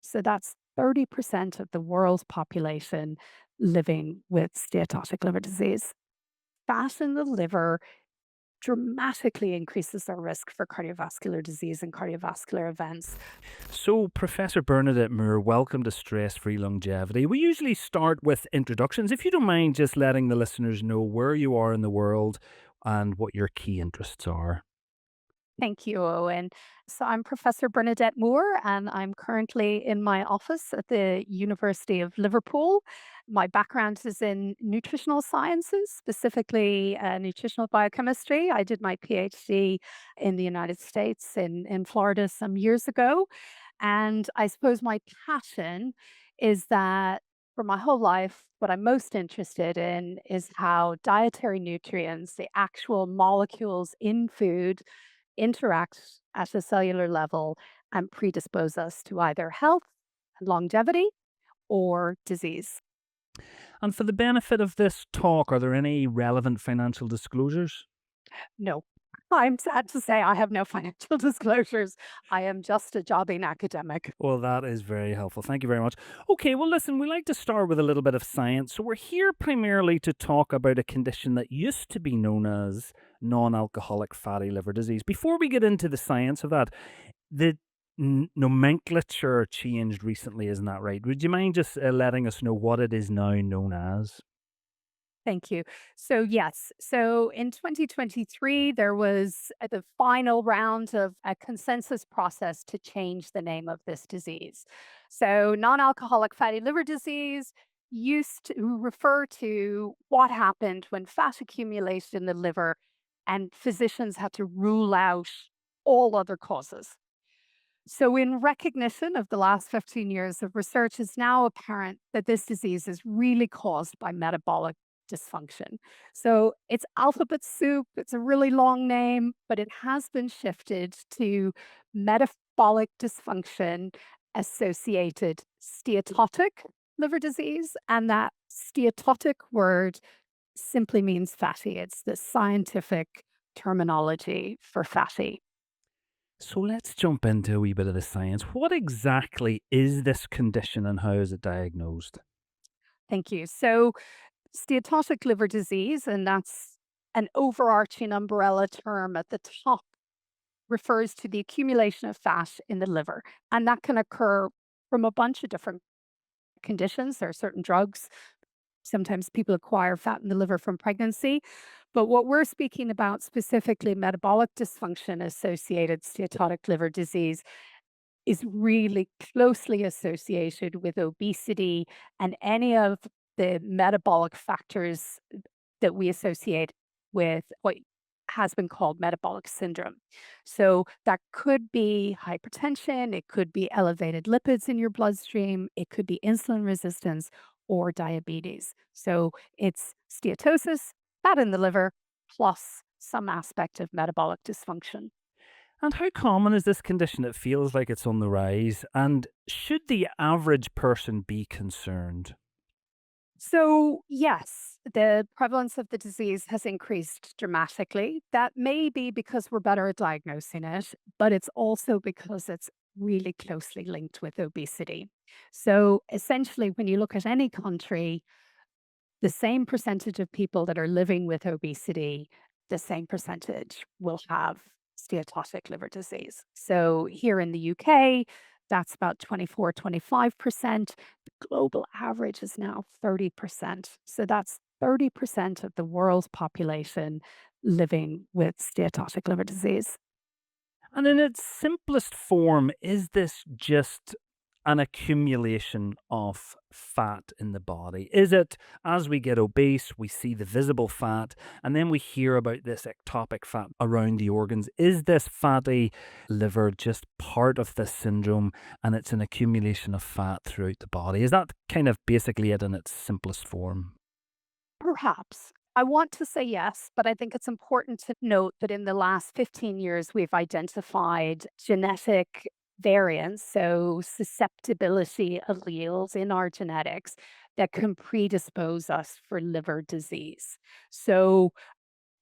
So that's 30% of the world's population living with steatotic liver disease. Fat in the liver dramatically increases our risk for cardiovascular disease and cardiovascular events. So, Professor Bernadette Moore, welcome to Stress Free Longevity. We usually start with introductions. If you don't mind just letting the listeners know where you are in the world and what your key interests are. Thank you, Owen. So I'm Professor Bernadette Moore, and I'm currently in my office at the University of Liverpool. My background is in nutritional sciences, specifically nutritional biochemistry. I did my PhD in the United States in Florida some years ago. And I suppose my passion is that for my whole life, what I'm most interested in is how dietary nutrients, the actual molecules in food, interact at a cellular level and predispose us to either health, longevity, or disease. And for the benefit of this talk, are there any relevant financial disclosures? No, I'm sad to say I have no financial disclosures. I am just a jobbing academic. Well, that is very helpful. Thank you very much. Okay, well, listen, we like to start with a little bit of science. So, we're here primarily to talk about a condition that used to be known as non alcoholic fatty liver disease. Before we get into the science of that, the nomenclature changed recently, isn't that right? Would you mind just letting us know what it is now known as? Thank you. So, yes. So, in 2023, there was the final round of a consensus process to change the name of this disease. So, non alcoholic fatty liver disease used to refer to what happened when fat accumulated in the liver and physicians had to rule out all other causes. So, in recognition of the last 15 years of research, it's now apparent that this disease is really caused by metabolic dysfunction. So, it's alphabet soup, it's a really long name, but it has been shifted to metabolic dysfunction associated steatotic liver disease. And that steatotic word simply means fatty, it's the scientific terminology for fatty. So, let's jump into a wee bit of the science. What exactly is this condition and how is it diagnosed? Thank you. So, steatotic liver disease, and that's an overarching umbrella term at the top, refers to the accumulation of fat in the liver. And that can occur from a bunch of different conditions. There are certain drugs. Sometimes people acquire fat in the liver from pregnancy. But what we're speaking about specifically, metabolic dysfunction associated steatotic liver disease, is really closely associated with obesity and any of the metabolic factors that we associate with what has been called metabolic syndrome. So that could be hypertension, it could be elevated lipids in your bloodstream, it could be insulin resistance or diabetes. So it's steatosis, fat in the liver, plus some aspect of metabolic dysfunction. And how common is this condition? It feels like it's on the rise. And should the average person be concerned? So, yes, the prevalence of the disease has increased dramatically. That may be because we're better at diagnosing it, but it's also because it's really closely linked with obesity. So, essentially, when you look at any country, the same percentage of people that are living with obesity, the same percentage will have steatotic liver disease. So here in the UK, that's about 24, 25%. The global average is now 30%. So that's 30% of the world's population living with steatotic liver disease. And in its simplest form, is this just an accumulation of fat in the body? Is it as we get obese, we see the visible fat, and then we hear about this ectopic fat around the organs? Is this fatty liver just part of this syndrome and it's an accumulation of fat throughout the body? Is that kind of basically it in its simplest form? Perhaps. I want to say yes, but I think it's important to note that in the last 15 years, we've identified genetic variants, so susceptibility alleles in our genetics that can predispose us for liver disease. So,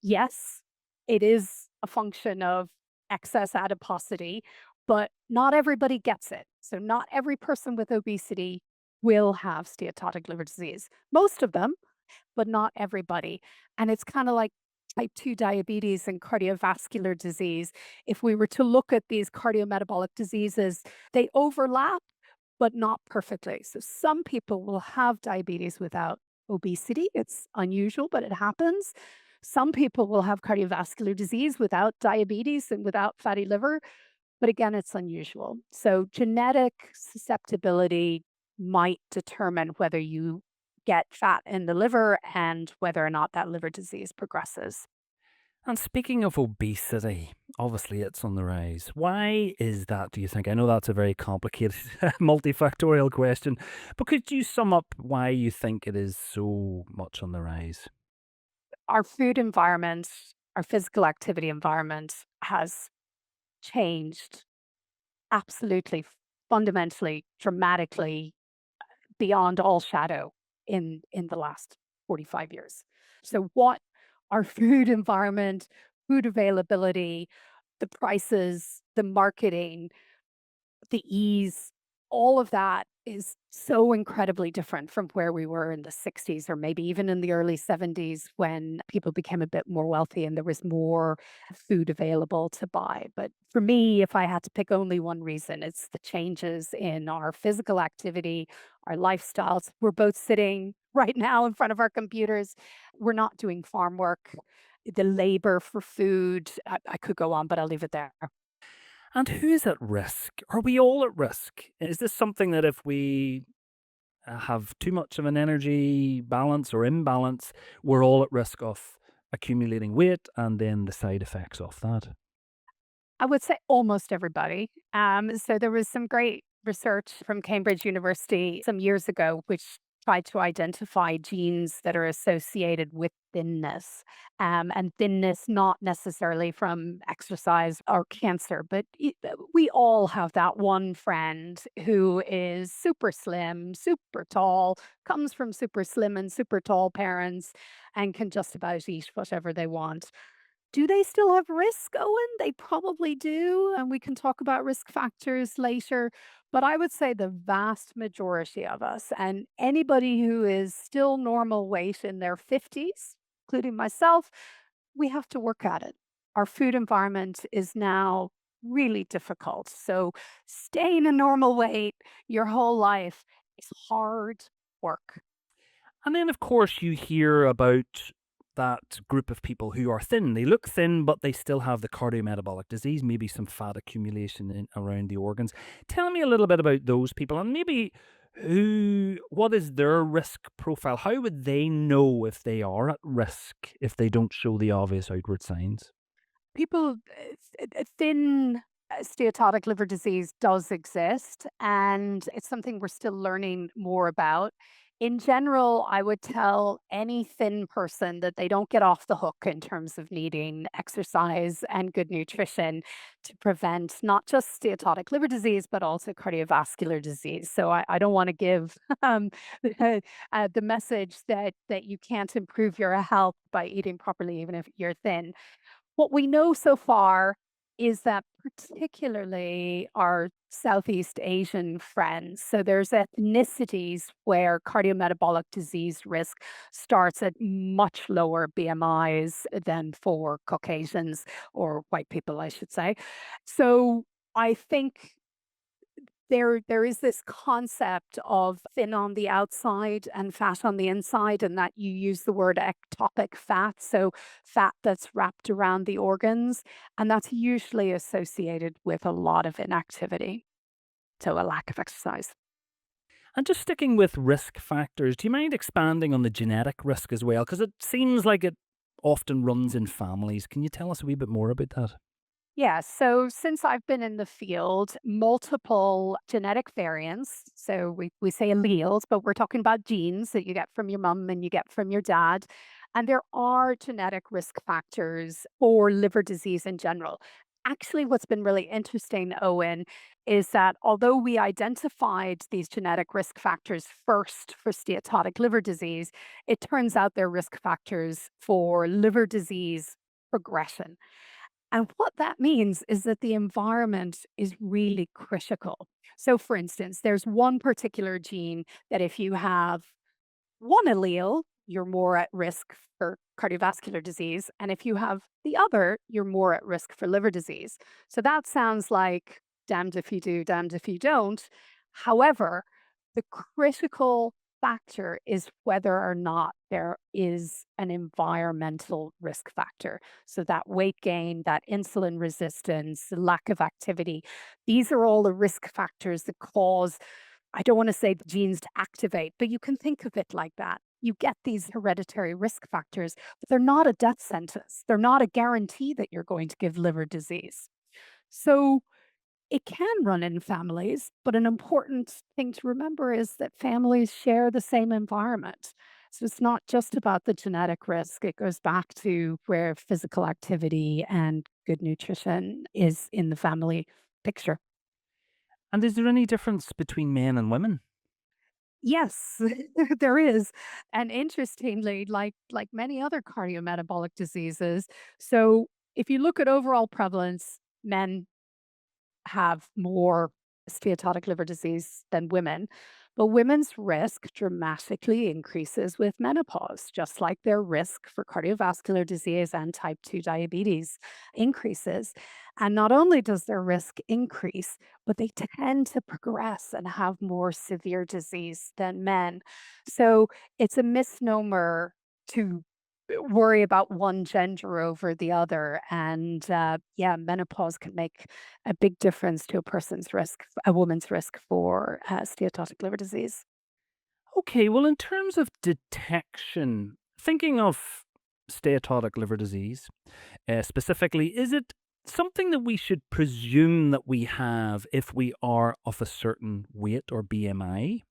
yes, it is a function of excess adiposity, but not everybody gets it. So not every person with obesity will have steatotic liver disease. Most of them, but not everybody. And it's kind of like type 2 diabetes and cardiovascular disease. If we were to look at these cardiometabolic diseases, they overlap, but not perfectly. So some people will have diabetes without obesity. It's unusual, but it happens. Some people will have cardiovascular disease without diabetes and without fatty liver, but again, it's unusual. So genetic susceptibility might determine whether you get fat in the liver and whether or not that liver disease progresses. And speaking of obesity, obviously it's on the rise. Why is that, do you think? I know that's a very complicated, multifactorial question, but could you sum up why you think it is so much on the rise? Our food environment, our physical activity environment has changed absolutely, fundamentally, dramatically, beyond all shadow in the last 45 years. So what our food environment, food availability, the prices, the marketing, the ease, all of that is so incredibly different from where we were in the 60s or maybe even in the early 70s when people became a bit more wealthy and there was more food available to buy. But for me, if I had to pick only one reason, it's the changes in our physical activity, our lifestyles. We're both sitting right now in front of our computers. We're not doing farm work. The labor for food, I could go on, but I'll leave it there. And who's at risk? Are we all at risk? Is this something that if we have too much of an energy balance or imbalance, we're all at risk of accumulating weight and then the side effects of that? I would say almost everybody. So there was some great research from Cambridge University some years ago, which tried to identify genes that are associated with thinness, and thinness not necessarily from exercise or cancer, but we all have that one friend who is super slim, super tall, comes from super slim and super tall parents, and can just about eat whatever they want. Do they still have risk, Owen? They probably do, and we can talk about risk factors later. But I would say the vast majority of us, and anybody who is still normal weight in their 50s, including myself, we have to work at it. Our food environment is now really difficult. So staying a normal weight your whole life is hard work. And then, of course, you hear about that group of people who are thin. They look thin, but they still have the cardiometabolic disease, maybe some fat accumulation around the organs. Tell me a little bit about those people and maybe what is their risk profile? How would they know if they are at risk if they don't show the obvious outward signs? People, thin steatotic liver disease does exist, and it's something we're still learning more about. In general, I would tell any thin person that they don't get off the hook in terms of needing exercise and good nutrition to prevent not just steatotic liver disease, but also cardiovascular disease. So I don't want to give the message that you can't improve your health by eating properly, even if you're thin. What we know so far is that particularly our Southeast Asian friends, so there's ethnicities where cardiometabolic disease risk starts at much lower BMIs than for Caucasians or white people, I should say. So I think there is this concept of thin on the outside and fat on the inside, and that you use the word ectopic fat, so fat that's wrapped around the organs, and that's usually associated with a lot of inactivity, so a lack of exercise. And just sticking with risk factors, do you mind expanding on the genetic risk as well? Because it seems like it often runs in families. Can you tell us a wee bit more about that? Yeah, so since I've been in the field, multiple genetic variants, so we say alleles, but we're talking about genes that you get from your mum and you get from your dad. And there are genetic risk factors for liver disease in general. Actually, what's been really interesting, Owen, is that although we identified these genetic risk factors first for steatotic liver disease, it turns out they're risk factors for liver disease progression. And what that means is that the environment is really critical. So, for instance, there's one particular gene that if you have one allele, you're more at risk for cardiovascular disease. And if you have the other, you're more at risk for liver disease. So that sounds like damned if you do, damned if you don't. However, the critical factor is whether or not there is an environmental risk factor. So that weight gain, that insulin resistance, the lack of activity, these are all the risk factors that cause, I don't want to say the genes to activate, but you can think of it like that. You get these hereditary risk factors, but they're not a death sentence. They're not a guarantee that you're going to give liver disease. So it can run in families, but an important thing to remember is that families share the same environment. So it's not just about the genetic risk, it goes back to where physical activity and good nutrition is in the family picture. And is there any difference between men and women? Yes, there is. And interestingly, like many other cardiometabolic diseases, so if you look at overall prevalence, men have more steatotic liver disease than women, but women's risk dramatically increases with menopause, just like their risk for cardiovascular disease and type 2 diabetes increases. And not only does their risk increase, but they tend to progress and have more severe disease than men. So it's a misnomer to worry about one gender over the other. And yeah, menopause can make a big difference to a person's risk, a woman's risk for steatotic liver disease. Okay, well, in terms of detection, thinking of steatotic liver disease specifically, is it something that we should presume that we have if we are of a certain weight or BMI?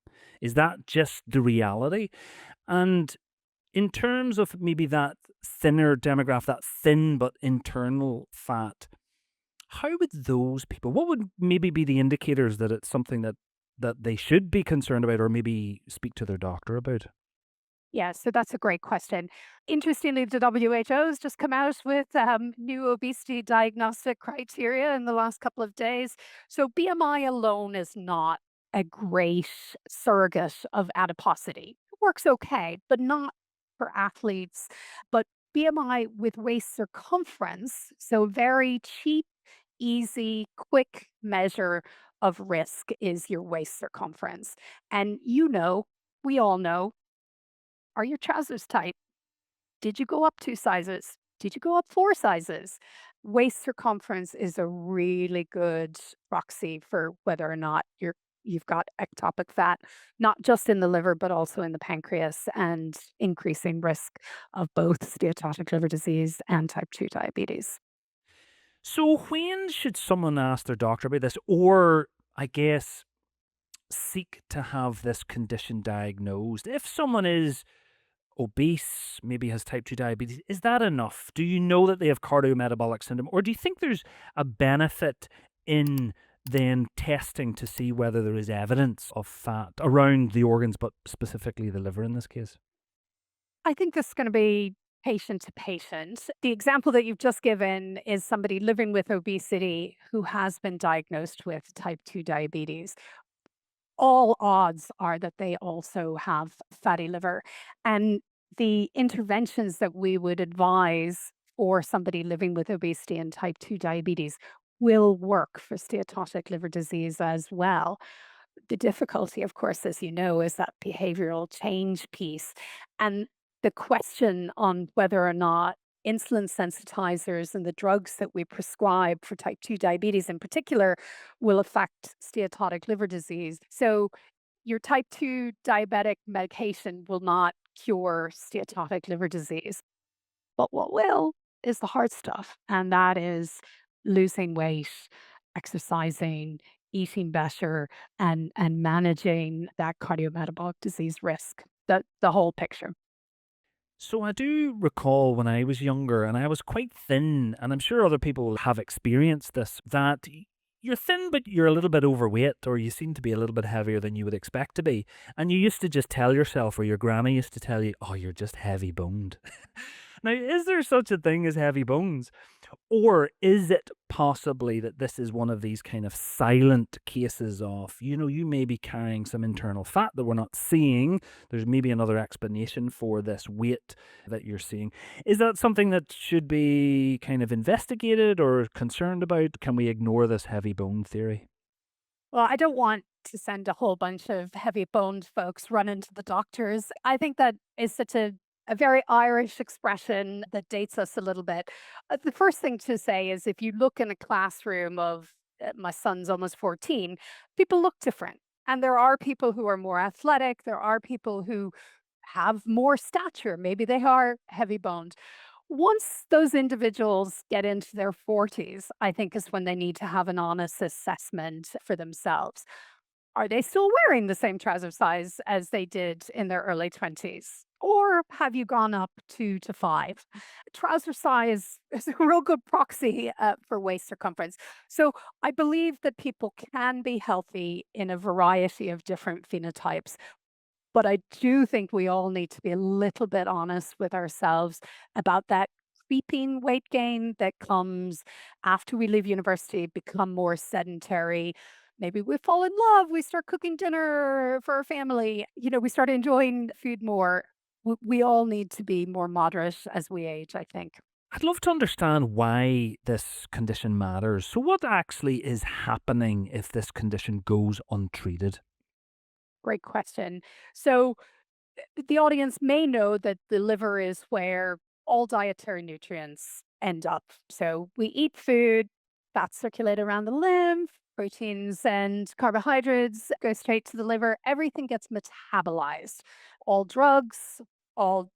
Is that just the reality? And in terms of maybe that thinner demographic, that thin but internal fat, how would those people, what would maybe be the indicators that it's something that they should be concerned about or maybe speak to their doctor about? Yeah, so that's a great question. Interestingly, the WHO has just come out with new obesity diagnostic criteria in the last couple of days. So BMI alone is not a great surrogate of adiposity. It works okay, but not for athletes. But BMI with waist circumference, so very cheap, easy, quick measure of risk is your waist circumference. And we all know, are your trousers tight? Did you go up 2 sizes? Did you go up 4 sizes? Waist circumference is a really good proxy for whether or not you've got ectopic fat, not just in the liver, but also in the pancreas and increasing risk of both steatotic liver disease and type 2 diabetes. So when should someone ask their doctor about this, or I guess seek to have this condition diagnosed? If someone is obese, maybe has type 2 diabetes, is that enough? Do you know that they have cardiometabolic syndrome? Or do you think there's a benefit in then testing to see whether there is evidence of fat around the organs, but specifically the liver in this case? I think this is gonna be patient to patient. The example that you've just given is somebody living with obesity who has been diagnosed with type 2 diabetes. All odds are that they also have fatty liver. And the interventions that we would advise for somebody living with obesity and type 2 diabetes will work for steatotic liver disease as well. The difficulty, of course, as you know, is that behavioral change piece. And the question on whether or not insulin sensitizers and the drugs that we prescribe for type 2 diabetes in particular will affect steatotic liver disease. So, your type 2 diabetic medication will not cure steatotic liver disease. But what will is the hard stuff, and that is losing weight, exercising, eating better, and managing that cardiometabolic disease risk, the whole picture. So I do recall when I was younger and I was quite thin, and I'm sure other people have experienced this, that you're thin, but you're a little bit overweight, or you seem to be a little bit heavier than you would expect to be. And you used to just tell yourself, or your grandma used to tell you, oh, you're just heavy boned. Now, is there such a thing as heavy bones? Or is it possibly that this is one of these kind of silent cases of, you may be carrying some internal fat that we're not seeing. There's maybe another explanation for this weight that you're seeing. Is that something that should be kind of investigated or concerned about? Can we ignore this heavy bone theory? Well, I don't want to send a whole bunch of heavy boned folks running to the doctors. I think that is such a very Irish expression that dates us a little bit. The first thing to say is if you look in a classroom of my son's almost 14, people look different. And there are people who are more athletic, there are people who have more stature, maybe they are heavy boned. Once those individuals get into their 40s, I think is when they need to have an honest assessment for themselves. Are they still wearing the same trouser size as they did in their early 20s? Or have you gone up 2 to 5? Trouser size is a real good proxy for waist circumference. So I believe that people can be healthy in a variety of different phenotypes. But I do think we all need to be a little bit honest with ourselves about that creeping weight gain that comes after we leave university, become more sedentary. Maybe we fall in love, we start cooking dinner for our family, we start enjoying food more. We all need to be more moderate as we age, I think. I'd love to understand why this condition matters. So, what actually is happening if this condition goes untreated? Great question. So, the audience may know that the liver is where all dietary nutrients end up. So we eat food, fats circulate around the lymph, proteins and carbohydrates go straight to the liver. Everything gets metabolized. All drugs, all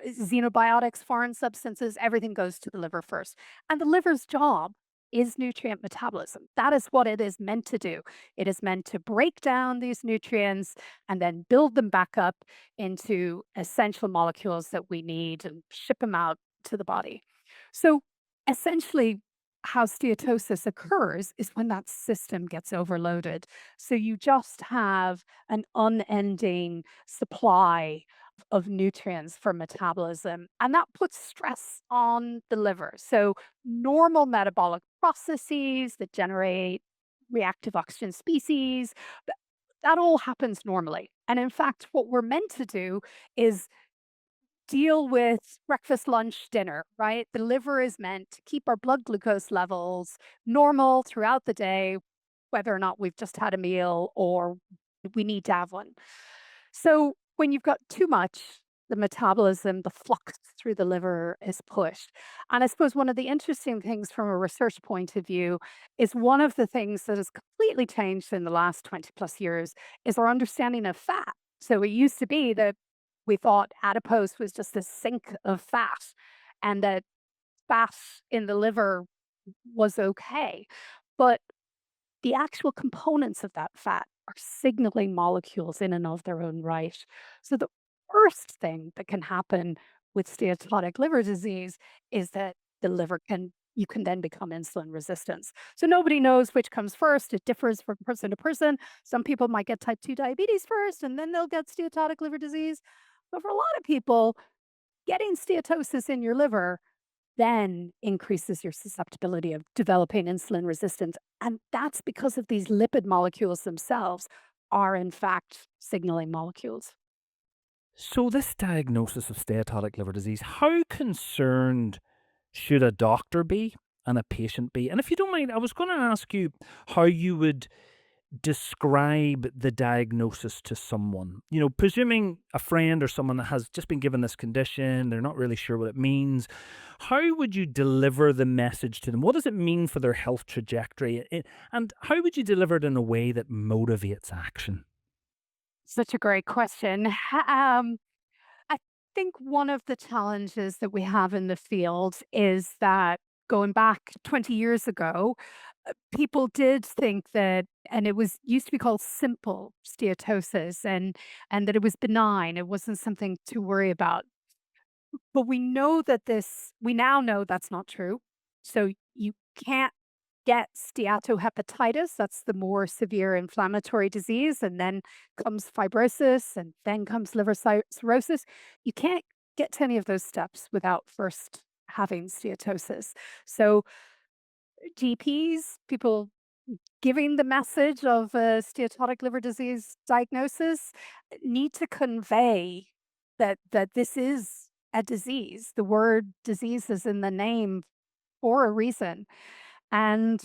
xenobiotics, foreign substances, everything goes to the liver first. And the liver's job is nutrient metabolism. That is what it is meant to do. It is meant to break down these nutrients and then build them back up into essential molecules that we need and ship them out to the body. So essentially, how steatosis occurs is when that system gets overloaded. So you just have an unending supply of nutrients for metabolism, and that puts stress on the liver. So, normal metabolic processes that generate reactive oxygen species, that all happens normally. And in fact, what we're meant to do is deal with breakfast, lunch, dinner, right? The liver is meant to keep our blood glucose levels normal throughout the day, whether or not we've just had a meal or we need to have one. So when you've got too much, the metabolism, the flux through the liver is pushed. And I suppose one of the interesting things from a research point of view is one of the things that has completely changed in the last 20 plus years is our understanding of fat. So it used to be that we thought adipose was just a sink of fat and that fat in the liver was okay. But the actual components of that fat are signaling molecules in and of their own right. So the worst thing that can happen with steatotic liver disease is that the liver can you can then become insulin resistance. So nobody knows which comes first. It differs from person to person. Some people might get type 2 diabetes first and then they'll get steatotic liver disease. But for a lot of people, getting steatosis in your liver then increases your susceptibility of developing insulin resistance. And that's because of these lipid molecules themselves are, in fact, signaling molecules. So, this diagnosis of steatotic liver disease, how concerned should a doctor be and a patient be? And if you don't mind, I was going to ask you how you would describe the diagnosis to someone. Presuming a friend or someone that has just been given this condition, they're not really sure what it means. How would you deliver the message to them? What does it mean for their health trajectory? And how would you deliver it in a way that motivates action? Such a great question. I think one of the challenges that we have in the field is that going back 20 years ago, people did think that, and it was used to be called simple steatosis, and that it was benign. It wasn't something to worry about. But we now know that's not true. So you can't get steatohepatitis. That's the more severe inflammatory disease. And then comes fibrosis and then comes liver cirrhosis. You can't get to any of those steps without first having steatosis. So GPs, people giving the message of a steatotic liver disease diagnosis, need to convey that this is a disease. The word disease is in the name for a reason. And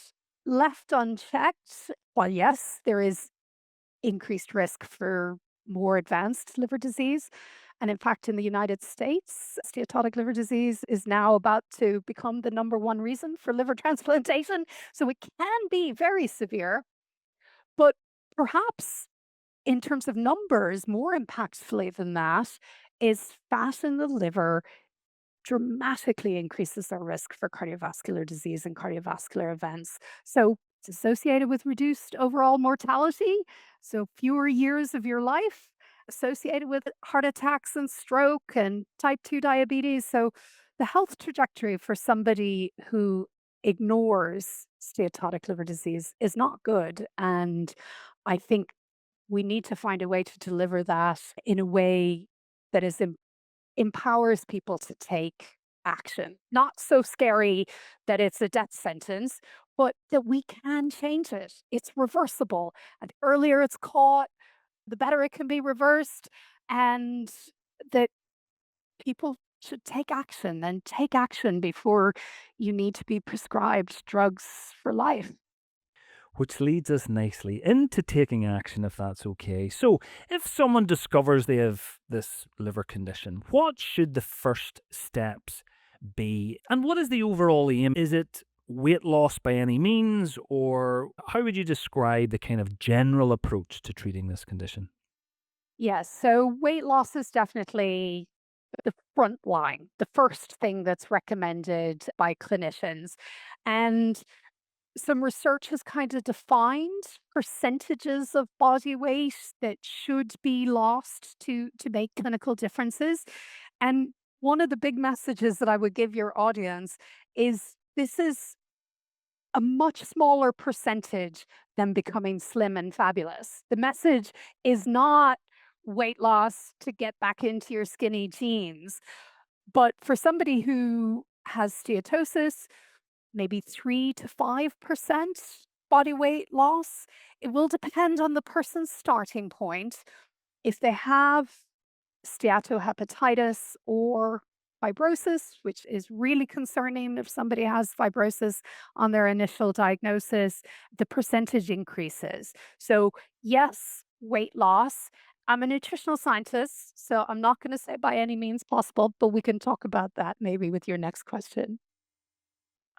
left unchecked, while yes, there is increased risk for more advanced liver disease. And in fact, in the United States, steatotic liver disease is now about to become the number one reason for liver transplantation. So it can be very severe, but perhaps in terms of numbers, more impactfully than that, is fat in the liver dramatically increases our risk for cardiovascular disease and cardiovascular events. So it's associated with reduced overall mortality. So fewer years of your life associated with heart attacks and stroke and type 2 diabetes. So the health trajectory for somebody who ignores steatotic liver disease is not good. And I think we need to find a way to deliver that in a way that is empowers people to take action. Not so scary that it's a death sentence, but that we can change it. It's reversible. And the earlier it's caught, the better it can be reversed. And that people should take action and take action before you need to be prescribed drugs for life. Which leads us nicely into taking action, if that's okay. So, if someone discovers they have this liver condition, what should the first steps be? And what is the overall aim? Is it weight loss by any means, or how would you describe the kind of general approach to treating this condition? Yes. So weight loss is definitely the front line, the first thing that's recommended by clinicians. And some research has kind of defined percentages of body weight that should be lost to make clinical differences. And one of the big messages that I would give your audience is this is a much smaller percentage than becoming slim and fabulous. The message is not weight loss to get back into your skinny jeans, but for somebody who has steatosis, maybe 3 to 5% body weight loss. It will depend on the person's starting point. If they have steatohepatitis or fibrosis, which is really concerning if somebody has fibrosis on their initial diagnosis, the percentage increases. So, yes, weight loss. I'm a nutritional scientist, so I'm not going to say by any means possible, but we can talk about that maybe with your next question.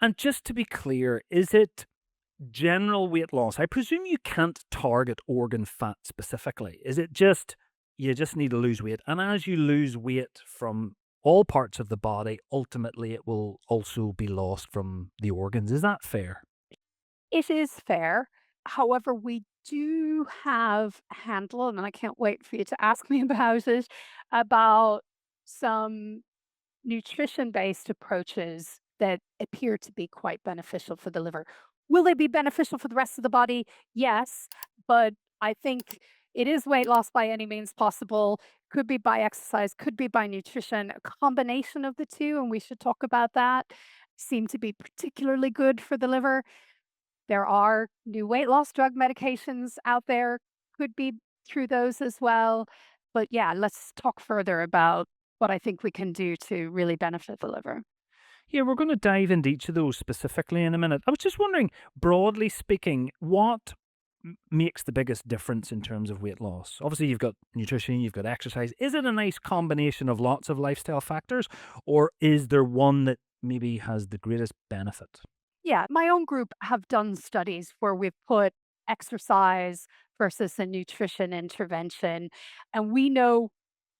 And just to be clear, is it general weight loss? I presume you can't target organ fat specifically. Is it just you just need to lose weight? And as you lose weight from all parts of the body, ultimately it will also be lost from the organs. Is that fair? It is fair. However, we do have a handle, and I can't wait for you to ask me about it, about some nutrition-based approaches that appear to be quite beneficial for the liver. Will they be beneficial for the rest of the body? Yes, but I think it is weight loss by any means possible. Could be by exercise, could be by nutrition, a combination of the two, and we should talk about that. Seem to be particularly good for the liver. There are new weight loss drug medications out there, could be through those as well. But yeah, let's talk further about what I think we can do to really benefit the liver. Yeah, we're going to dive into each of those specifically in a minute. I was just wondering, broadly speaking, what makes the biggest difference in terms of weight loss? Obviously, you've got nutrition, you've got exercise. Is it a nice combination of lots of lifestyle factors, or is there one that maybe has the greatest benefit? Yeah, my own group have done studies where we've put exercise versus a nutrition intervention. And we know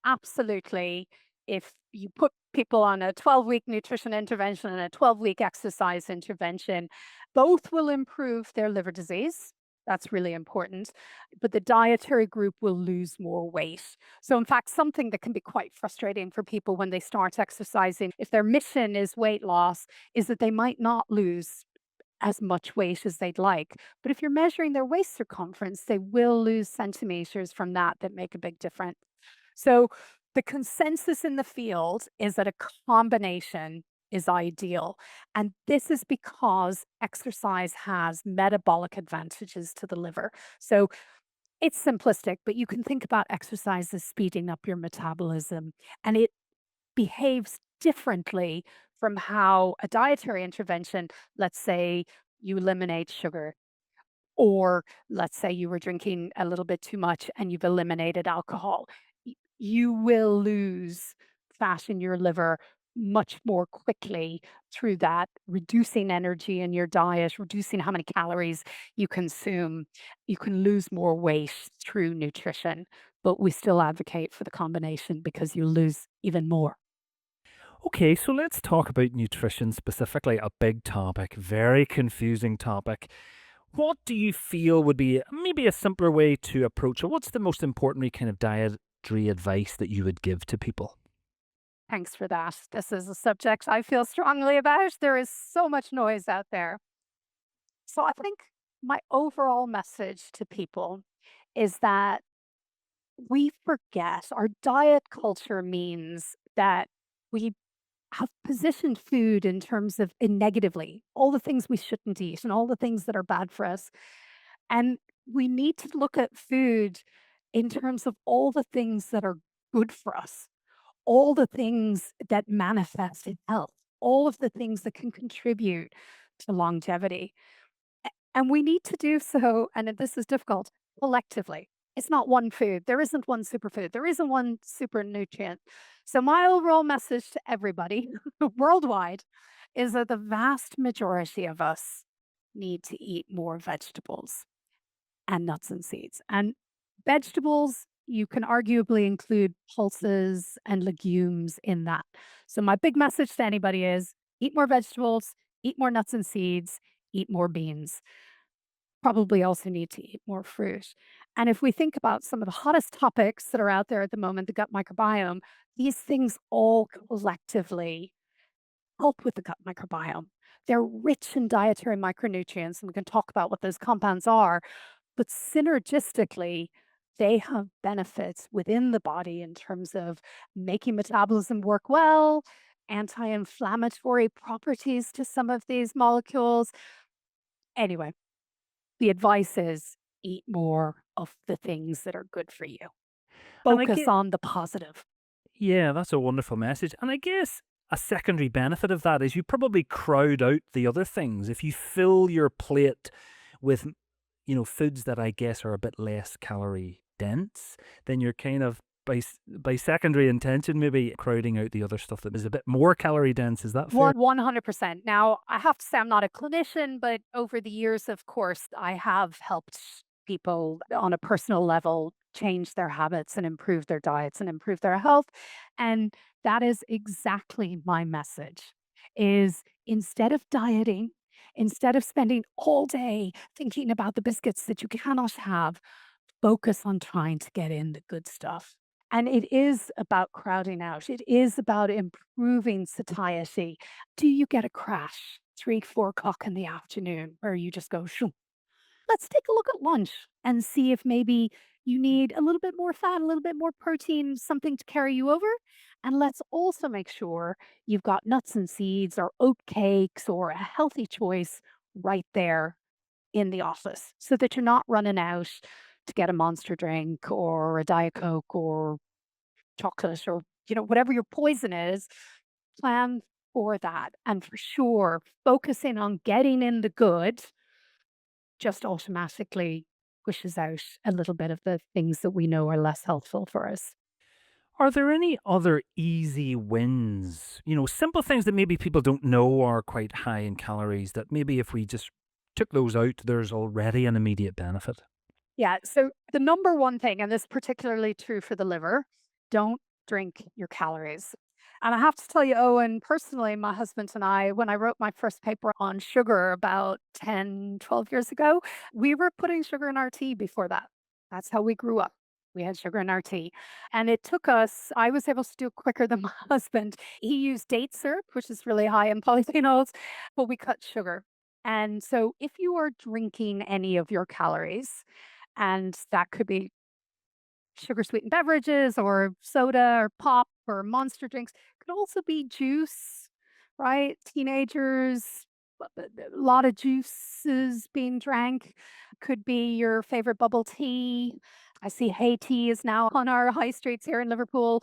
absolutely if you put people on a 12-week nutrition intervention and a 12-week exercise intervention, both will improve their liver disease. That's really important. But the dietary group will lose more weight. So, in fact, something that can be quite frustrating for people when they start exercising, if their mission is weight loss, is that they might not lose as much weight as they'd like. But if you're measuring their waist circumference, they will lose centimeters from that that make a big difference. So The consensus in the field is that a combination is ideal. And this is because exercise has metabolic advantages to the liver. So it's simplistic, but you can think about exercise as speeding up your metabolism, and it behaves differently from how a dietary intervention, let's say you eliminate sugar, or let's say you were drinking a little bit too much and you've eliminated alcohol. You will lose fat in your liver much more quickly through that, reducing energy in your diet, reducing how many calories you consume. You can lose more weight through nutrition, but we still advocate for the combination because you lose even more. Okay, so let's talk about nutrition specifically, a big topic, very confusing topic. What do you feel would be maybe a simpler way to approach it? What's the most importantly kind of dietary advice that you would give to people? Thanks for that. This is a subject I feel strongly about. There is so much noise out there. So I think my overall message to people is that we forget our diet culture means that we have positioned food in terms of in negatively, all the things we shouldn't eat and all the things that are bad for us. And we need to look at food in terms of all the things that are good for us, all the things that manifest in health, all of the things that can contribute to longevity. And we need to do so, and this is difficult, collectively. It's not one food. There isn't one superfood. There isn't one super nutrient. So, my overall message to everybody worldwide is that the vast majority of us need to eat more vegetables and nuts and seeds. And vegetables, you can arguably include pulses and legumes in that. So, my big message to anybody is eat more vegetables, eat more nuts and seeds, eat more beans. Probably also need to eat more fruit. And if we think about some of the hottest topics that are out there at the moment, the gut microbiome, these things all collectively help with the gut microbiome. They're rich in dietary micronutrients, and we can talk about what those compounds are, but synergistically, they have benefits within the body in terms of making metabolism work well, anti inflammatory properties to some of these molecules. Anyway, the advice is eat more of the things that are good for you. And I Focus get, on the positive. yeah, that's a wonderful message. And I guess a secondary benefit of that is you probably crowd out the other things. If you fill your plate with, foods that I guess are a bit less calorie dense, then you're kind of by secondary intention maybe crowding out the other stuff that is a bit more calorie dense. Is that fair? 100%. Now, I have to say I'm not a clinician, but over the years, of course, I have helped people on a personal level change their habits and improve their diets and improve their health. And that is exactly my message is instead of dieting, instead of spending all day thinking about the biscuits that you cannot have, focus on trying to get in the good stuff. And it is about crowding out. It is about improving satiety. Do you get a crash 3, 4 o'clock in the afternoon where you just go, shoo? Let's take a look at lunch and see if maybe you need a little bit more fat, a little bit more protein, something to carry you over. And let's also make sure you've got nuts and seeds or oat cakes or a healthy choice right there in the office so that you're not running out to get a Monster drink or a Diet Coke or chocolate or, whatever your poison is, plan for that. And for sure, focusing on getting in the good just automatically pushes out a little bit of the things that we know are less helpful for us. Are there any other easy wins? Simple things that maybe people don't know are quite high in calories that maybe if we just took those out, there's already an immediate benefit. Yeah. So the number one thing, and this is particularly true for the liver, don't drink your calories. And I have to tell you, Owen, personally, my husband and I, when I wrote my first paper on sugar about 10, 12 years ago, we were putting sugar in our tea before that. That's how we grew up. We had sugar in our tea. And it took us, I was able to do it quicker than my husband. He used date syrup, which is really high in polyphenols, but we cut sugar. And so if you are drinking any of your calories, and that could be sugar sweetened beverages or soda or pop or monster drinks. Could also be juice, right? Teenagers, a lot of juices being drank. Could be your favorite bubble tea. I see Hey Tea is now on our high streets here in Liverpool.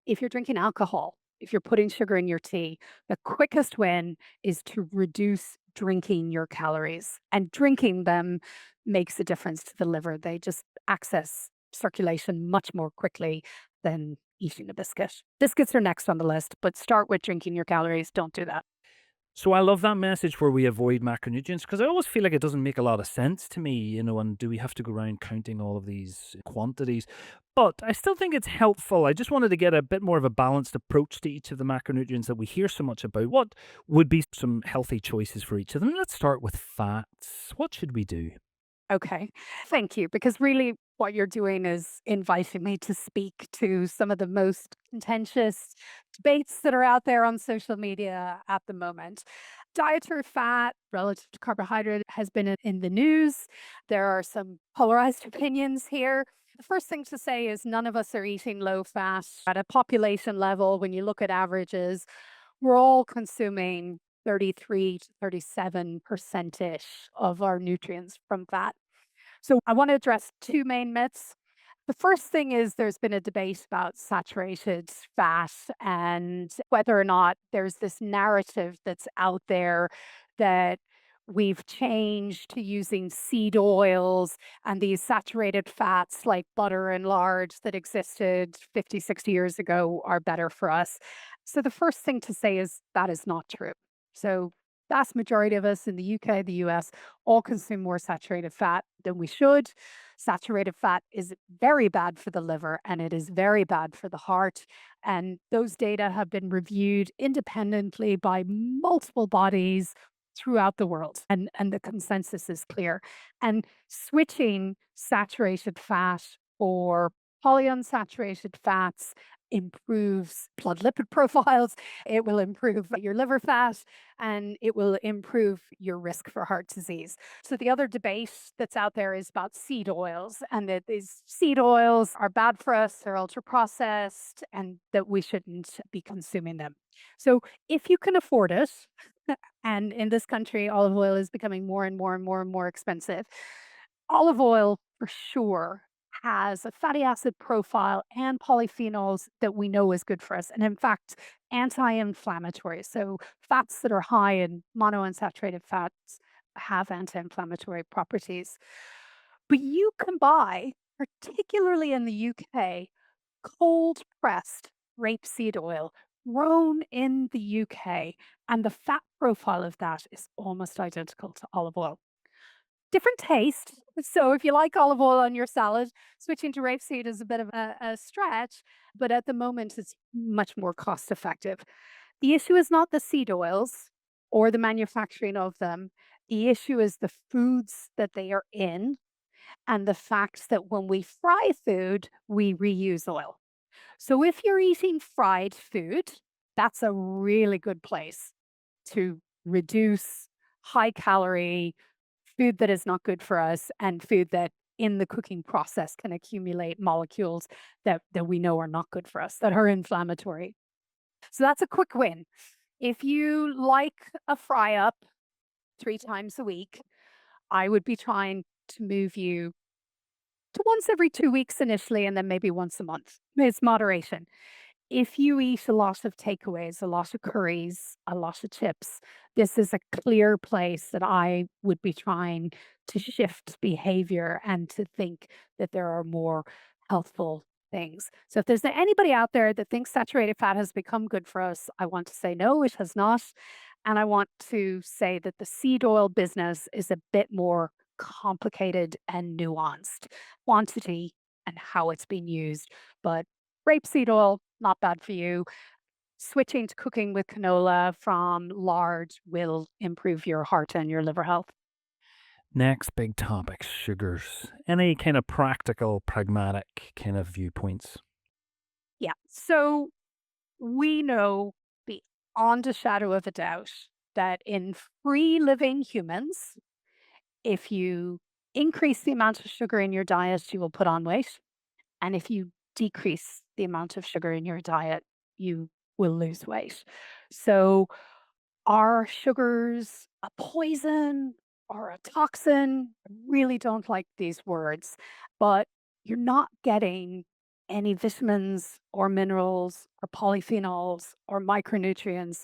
If you're drinking alcohol, if you're putting sugar in your tea, the quickest win is to reduce drinking your calories. And drinking them makes a difference to the liver. They just access circulation much more quickly than eating a biscuit. Biscuits are next on the list, but start with drinking your calories. Don't do that. So I love that message where we avoid macronutrients because I always feel like it doesn't make a lot of sense to me, and do we have to go around counting all of these quantities? But I still think it's helpful. I just wanted to get a bit more of a balanced approach to each of the macronutrients that we hear so much about. What would be some healthy choices for each of them? Let's start with fats. What should we do? Okay. Thank you. Because really, what you're doing is inviting me to speak to some of the most contentious debates that are out there on social media at the moment. Dietary fat relative to carbohydrate has been in the news. There are some polarized opinions here. The first thing to say is none of us are eating low fat at a population level. When you look at averages, we're all consuming 33 to 37% ish of our nutrients from fat. So I want to address two main myths. The first thing is there's been a debate about saturated fat and whether or not there's this narrative that's out there that we've changed to using seed oils and these saturated fats like butter and lard that existed 50, 60 years ago are better for us. So the first thing to say is that is not true. So vast majority of us in the UK, the US, all consume more saturated fat than we should. Saturated fat is very bad for the liver and it is very bad for the heart. And those data have been reviewed independently by multiple bodies throughout the world. And the consensus is clear. And switching saturated fat or polyunsaturated fats improves blood lipid profiles. It will improve your liver fat and it will improve your risk for heart disease. So the other debate that's out there is about seed oils and that these seed oils are bad for us, they're ultra processed and that we shouldn't be consuming them. So if you can afford it, and in this country olive oil is becoming more and more and more and more expensive. Olive oil for sure has a fatty acid profile and polyphenols that we know is good for us. And in fact, anti-inflammatory. So fats that are high in monounsaturated fats have anti-inflammatory properties. But you can buy, particularly in the UK, cold pressed rapeseed oil grown in the UK, and the fat profile of that is almost identical to olive oil. Different taste. So if you like olive oil on your salad, switching to rapeseed is a bit of a stretch, but at the moment it's much more cost effective. The issue is not the seed oils or the manufacturing of them. The issue is the foods that they are in and the fact that when we fry food, we reuse oil. So if you're eating fried food, that's a really good place to reduce high calorie food that is not good for us and food that in the cooking process can accumulate molecules that we know are not good for us, that are inflammatory. So that's a quick win. If you like a fry up 3 times a week, I would be trying to move you to once every 2 weeks initially and then maybe once a month. It's moderation. If you eat a lot of takeaways, a lot of curries, a lot of chips, this is a clear place that I would be trying to shift behavior and to think that there are more healthful things. So if there's anybody out there that thinks saturated fat has become good for us, I want to say no, it has not. And I want to say that the seed oil business is a bit more complicated and nuanced. Quantity and how it's being used. But rapeseed oil, not bad for you. Switching to cooking with canola from lard will improve your heart and your liver health. Next big topic, sugars. Any kind of practical, pragmatic kind of viewpoints? Yeah. So we know beyond a shadow of a doubt that in free living humans, if you increase the amount of sugar in your diet, you will put on weight. And if you decrease the amount of sugar in your diet, you will lose weight. So, are sugars a poison or a toxin? I really don't like these words, but you're not getting any vitamins or minerals or polyphenols or micronutrients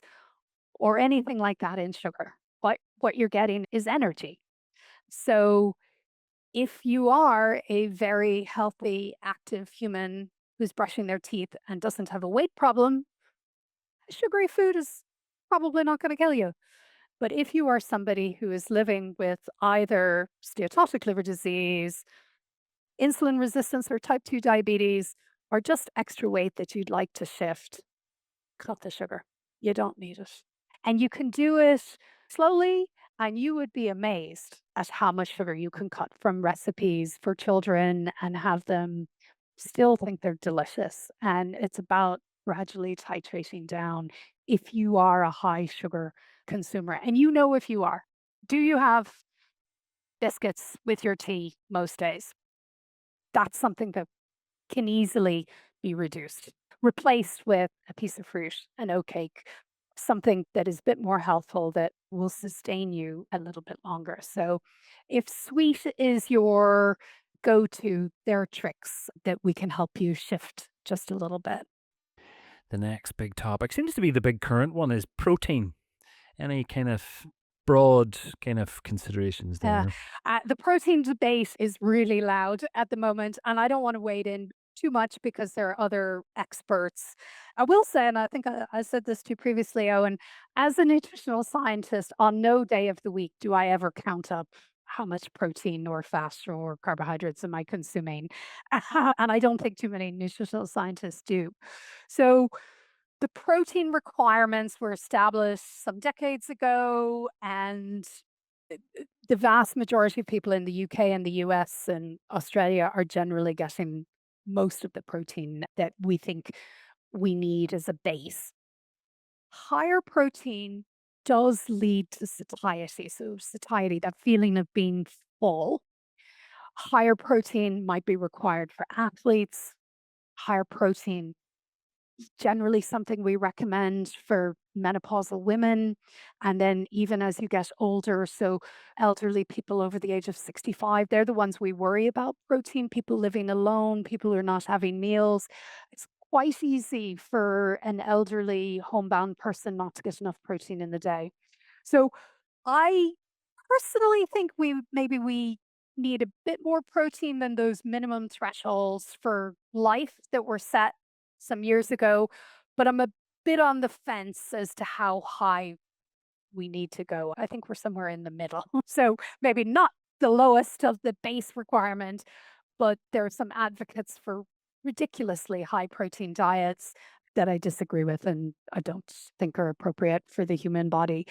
or anything like that in sugar. What you're getting is energy. So if you are a very healthy, active human who's brushing their teeth and doesn't have a weight problem, sugary food is probably not going to kill you. But if you are somebody who is living with either steatotic liver disease, insulin resistance, or type 2 diabetes, or just extra weight that you'd like to shift, cut the sugar. You don't need it. And you can do it slowly, and you would be amazed at how much sugar you can cut from recipes for children and have them still think they're delicious. And it's about gradually titrating down if you are a high sugar consumer. And you know if you are. Do you have biscuits with your tea most days? That's something that can easily be reduced, replaced with a piece of fruit, an oat cake, something that is a bit more healthful that will sustain you a little bit longer. So, if sweet is your go to, there are tricks that we can help you shift just a little bit. The next big topic seems to be the big current one is protein. Any kind of broad kind of considerations Uh, there? the protein debate is really loud at the moment, and I don't want to wade in too much because there are other experts. I will say, and I think I said this to you previously, Owen, as a nutritional scientist, on no day of the week do I ever count up how much protein or fat or carbohydrates am I consuming. And I don't think too many nutritional scientists do. So the protein requirements were established some decades ago, and the vast majority of people in the UK and the US and Australia are generally getting most of the protein that we think we need as a base. Higher protein does lead to satiety. So, satiety, that feeling of being full. Higher protein might be required for athletes. Higher protein generally something we recommend for menopausal women. And then even as you get older, so elderly people over the age of 65, they're the ones we worry about protein, people living alone, people who are not having meals. It's quite easy for an elderly homebound person not to get enough protein in the day. So I personally think we need a bit more protein than those minimum thresholds for life that were set some years ago, but I'm a bit on the fence as to how high we need to go. I think we're somewhere in the middle. So maybe not the lowest of the base requirement, but there are some advocates for ridiculously high protein diets that I disagree with and I don't think are appropriate for the human body.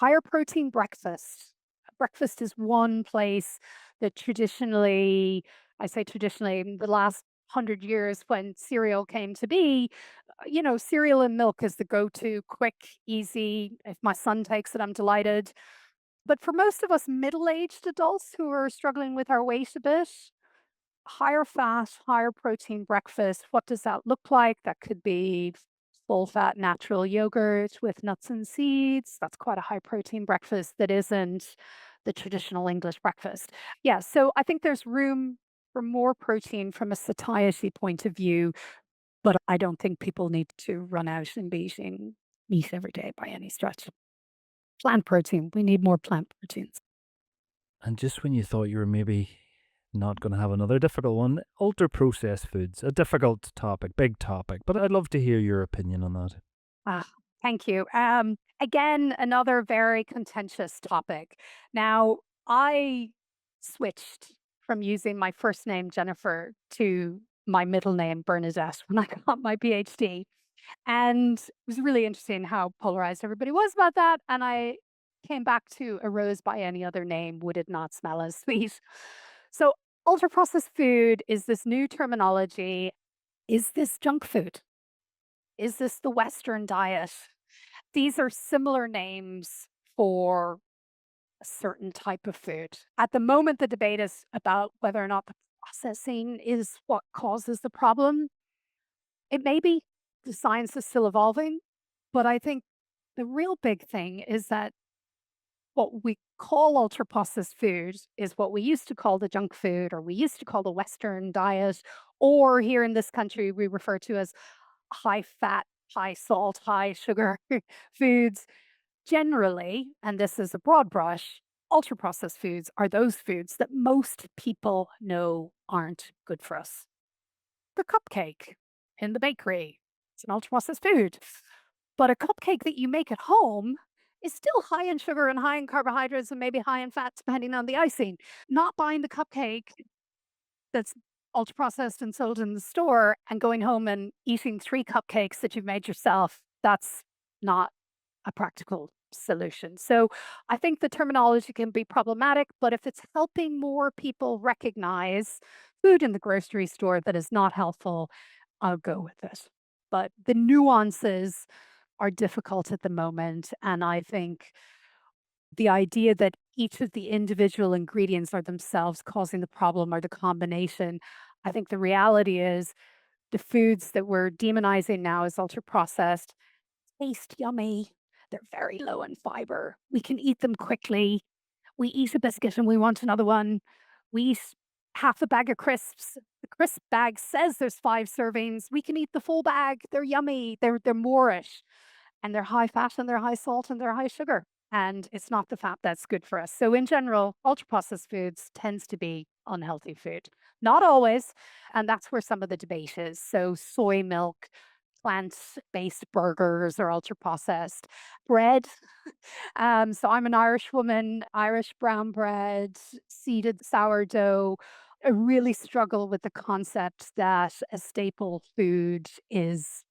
Higher protein breakfast. Breakfast is one place that traditionally, I say traditionally, in the last 100 years when cereal came to be, cereal and milk is the go to, quick, easy. If my son takes it, I'm delighted. But for most of us middle aged adults who are struggling with our weight a bit, higher fat, higher protein breakfast, what does that look like? That could be full fat natural yogurt with nuts and seeds. That's quite a high protein breakfast that isn't the traditional English breakfast. Yeah, so I think there's room for more protein from a satiety point of view, but I don't think people need to run out and be eating meat every day by any stretch. Plant protein, we need more plant proteins. And just when you thought you were maybe not going to have another difficult one, ultra processed foods, a difficult topic, big topic, but I'd love to hear your opinion on that. Ah, thank you. Again, another very contentious topic. Now, I switched from using my first name, Jennifer, to my middle name, Bernadette, when I got my PhD. And it was really interesting how polarized everybody was about that. And I came back to a rose by any other name would it not smell as sweet. So, ultra processed food is this new terminology. Is this junk food? Is this the Western diet? These are similar names for a certain type of food. At the moment, the debate is about whether or not the processing is what causes the problem. It may be, the science is still evolving, but I think the real big thing is that what we call ultra processed food is what we used to call the junk food, or we used to call the Western diet, or here in this country, we refer to as high fat, high salt, high sugar foods. Generally, and this is a broad brush, ultra processed foods are those foods that most people know aren't good for us. The cupcake in the bakery, it's an ultra processed food. But a cupcake that you make at home is still high in sugar and high in carbohydrates and maybe high in fats, depending on the icing. Not buying the cupcake that's ultra processed and sold in the store and going home and eating 3 cupcakes that you've made yourself, that's not a practical solution. So I think the terminology can be problematic, but if it's helping more people recognize food in the grocery store that is not helpful, I'll go with it. But the nuances are difficult at the moment. And I think the idea that each of the individual ingredients are themselves causing the problem or the combination, I think the reality is the foods that we're demonizing now as ultra processed taste yummy. They're very low in fiber. We can eat them quickly. We eat a biscuit and we want another one. We eat half a bag of crisps. The crisp bag says there's 5 servings. We can eat the full bag. They're yummy. They're moreish, and they're high fat and they're high salt and they're high sugar. And it's not the fat that's good for us. So in general, ultra processed foods tends to be unhealthy food. Not always, and that's where some of the debate is. So soy milk, plant-based burgers are ultra processed. Bread, so I'm an Irish woman, Irish brown bread, seeded sourdough. I really struggle with the concept that a staple food is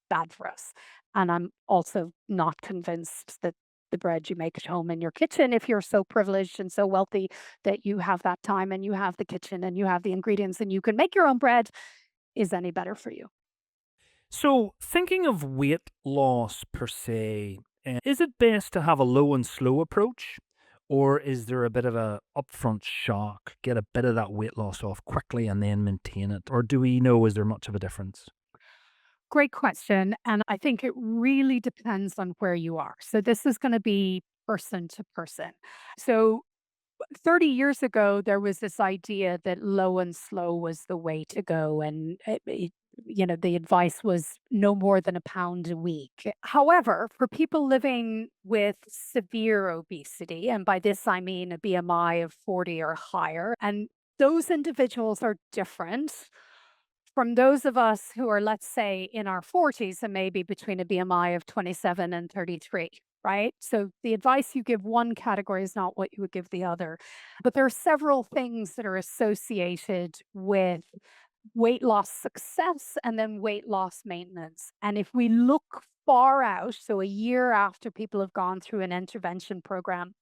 bad for us. And I'm also not convinced that the bread you make at home in your kitchen, if you're so privileged and so wealthy that you have that time and you have the kitchen and you have the ingredients and you can make your own bread, is any better for you. So, thinking of weight loss per se, is it best to have a low and slow approach? Or is there a bit of a upfront shock, get a bit of that weight loss off quickly and then maintain it? Or do we know, is there much of a difference? Great question. And I think it really depends on where you are. So this is going to be person to person. So 30 years ago, there was this idea that low and slow was the way to go. And the advice was no more than a pound a week. However, for people living with severe obesity, and by this I mean a BMI of 40 or higher, and those individuals are different from those of us who are, let's say, in our 40s and maybe between a BMI of 27 and 33, right? So the advice you give one category is not what you would give the other. But there are several things that are associated with weight loss success and then weight loss maintenance. And if we look far out, so a year after people have gone through an intervention program,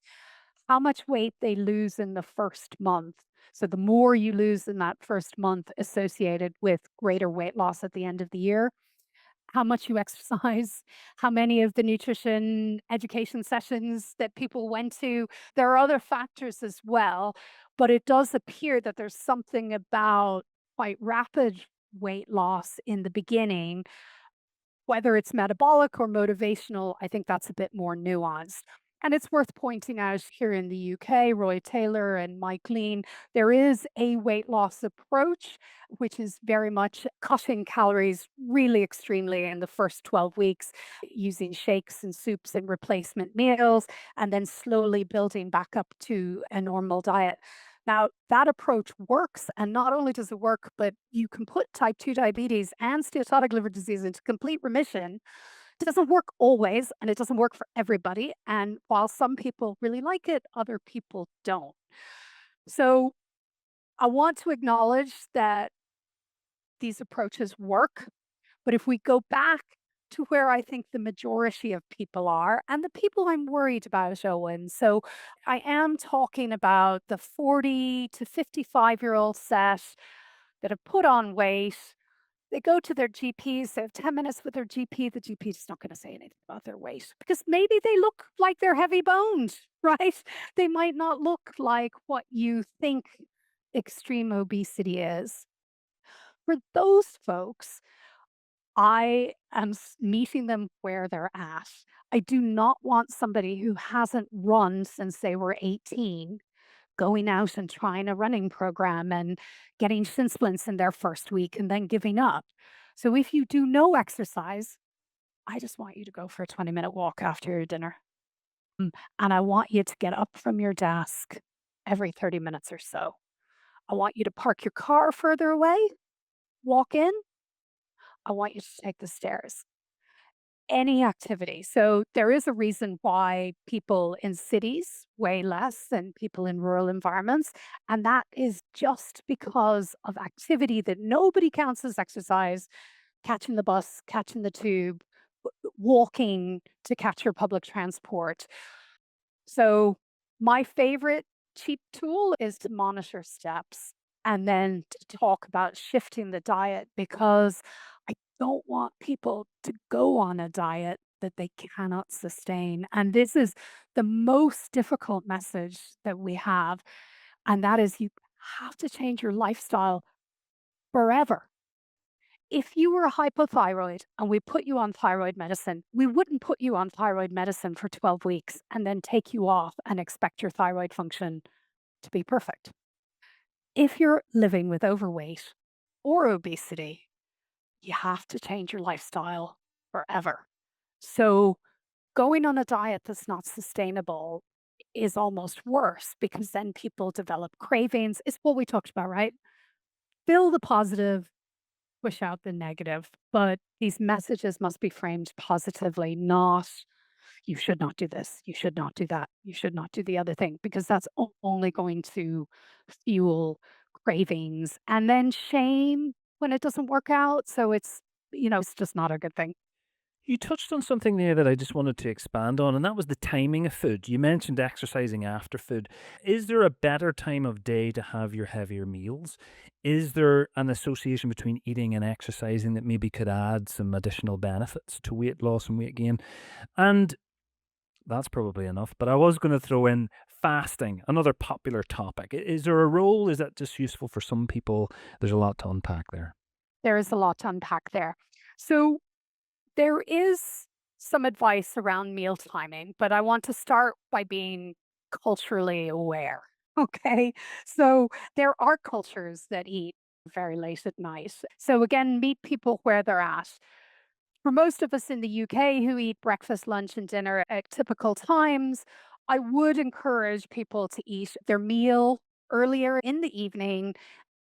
how much weight they lose in the first month. So the more you lose in that first month associated with greater weight loss at the end of the year, how much you exercise, how many of the nutrition education sessions that people went to. There are other factors as well, but it does appear that there's something about quite rapid weight loss in the beginning. Whether it's metabolic or motivational, I think that's a bit more nuanced. And it's worth pointing out here in the UK, Roy Taylor and Mike Lean, there is a weight loss approach, which is very much cutting calories really extremely in the first 12 weeks, using shakes and soups and replacement meals, and then slowly building back up to a normal diet. Now, that approach works, and not only does it work, but you can put type 2 diabetes and steatotic liver disease into complete remission. It doesn't work always, and it doesn't work for everybody. And while some people really like it, other people don't. So I want to acknowledge that these approaches work. But if we go back to where I think the majority of people are, and the people I'm worried about, Owen. So I am talking about the 40 to 55-year-old set that have put on weight. They go to their GPs, they have 10 minutes with their GP. The GP is not going to say anything about their weight because maybe they look like they're heavy boned, right? They might not look like what you think extreme obesity is. For those folks, I am meeting them where they're at. I do not want somebody who hasn't run since they were 18 going out and trying a running program and getting shin splints in their first week and then giving up. So if you do no exercise, I just want you to go for a 20-minute walk after your dinner. Mm, and I want you to get up from your desk every 30 minutes or so. I want you to park your car further away, walk in. I want you to take the stairs. Any activity. So there is a reason why people in cities weigh less than people in rural environments. And that is just because of activity that nobody counts as exercise, catching the bus, catching the tube, walking to catch your public transport. So, my favorite cheap tool is to monitor steps and then to talk about shifting the diet because I don't want people to go on a diet that they cannot sustain. And this is the most difficult message that we have. And that is you have to change your lifestyle forever. If you were hypothyroid and we put you on thyroid medicine, we wouldn't put you on thyroid medicine for 12 weeks and then take you off and expect your thyroid function to be perfect. If you're living with overweight or obesity, you have to change your lifestyle forever. So, going on a diet that's not sustainable is almost worse because then people develop cravings. It's what we talked about, right? Fill the positive, push out the negative, but these messages must be framed positively, not you should not do this, you should not do that, you should not do the other thing, because that's only going to fuel cravings and then shame when it doesn't work out. So it's just not a good thing. You touched on something there that I just wanted to expand on, and that was the timing of food. You mentioned exercising after food. Is there a better time of day to have your heavier meals? Is there an association between eating and exercising that maybe could add some additional benefits to weight loss and weight gain? And that's probably enough, but I was going to throw in fasting, another popular topic. Is there a role? Is that just useful for some people? There's a lot to unpack there. There is a lot to unpack there. So there is some advice around meal timing, but I want to start by being culturally aware. Okay. So there are cultures that eat very late at night. So again, meet people where they're at. For most of us in the UK who eat breakfast, lunch, and dinner at typical times, I would encourage people to eat their meal earlier in the evening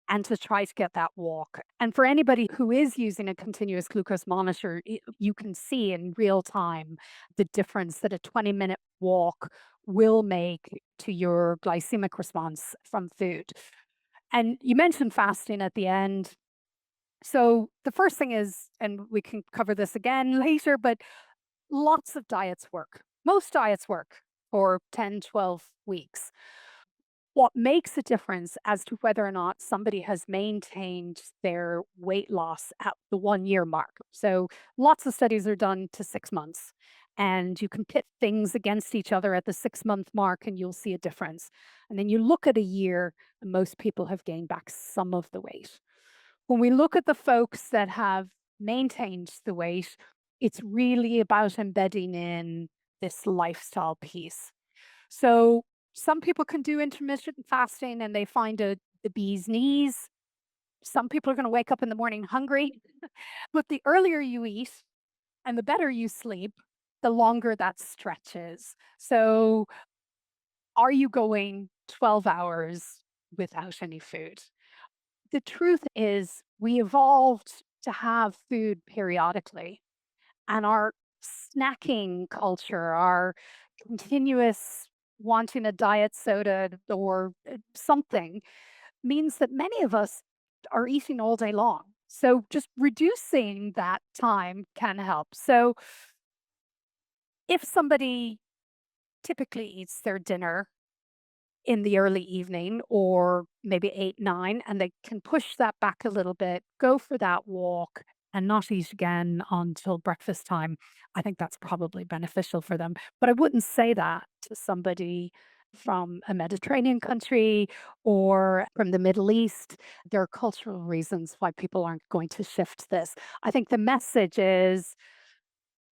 and to try to get that walk. And for anybody who is using a continuous glucose monitor, you can see in real time the difference that a 20-minute walk will make to your glycemic response from food. And you mentioned fasting at the end. So the first thing is, and we can cover this again later, but lots of diets work. Most diets work for 10, 12 weeks. What makes a difference as to whether or not somebody has maintained their weight loss at the 1 year mark. So lots of studies are done to 6 months, and you can pit things against each other at the 6 month mark, and you'll see a difference. And then you look at a year, and most people have gained back some of the weight. When we look at the folks that have maintained the weight, it's really about embedding in this lifestyle piece. So some people can do intermittent fasting and they find the bee's knees. Some people are going to wake up in the morning hungry, but the earlier you eat and the better you sleep, the longer that stretch is. So are you going 12 hours without any food? The truth is, we evolved to have food periodically, and our snacking culture, our continuous wanting a diet soda or something, means that many of us are eating all day long. So, just reducing that time can help. So, if somebody typically eats their dinner in the early evening or maybe 8, 9, and they can push that back a little bit, go for that walk and not eat again until breakfast time. I think that's probably beneficial for them. But I wouldn't say that to somebody from a Mediterranean country or from the Middle East. There are cultural reasons why people aren't going to shift this. I think the message is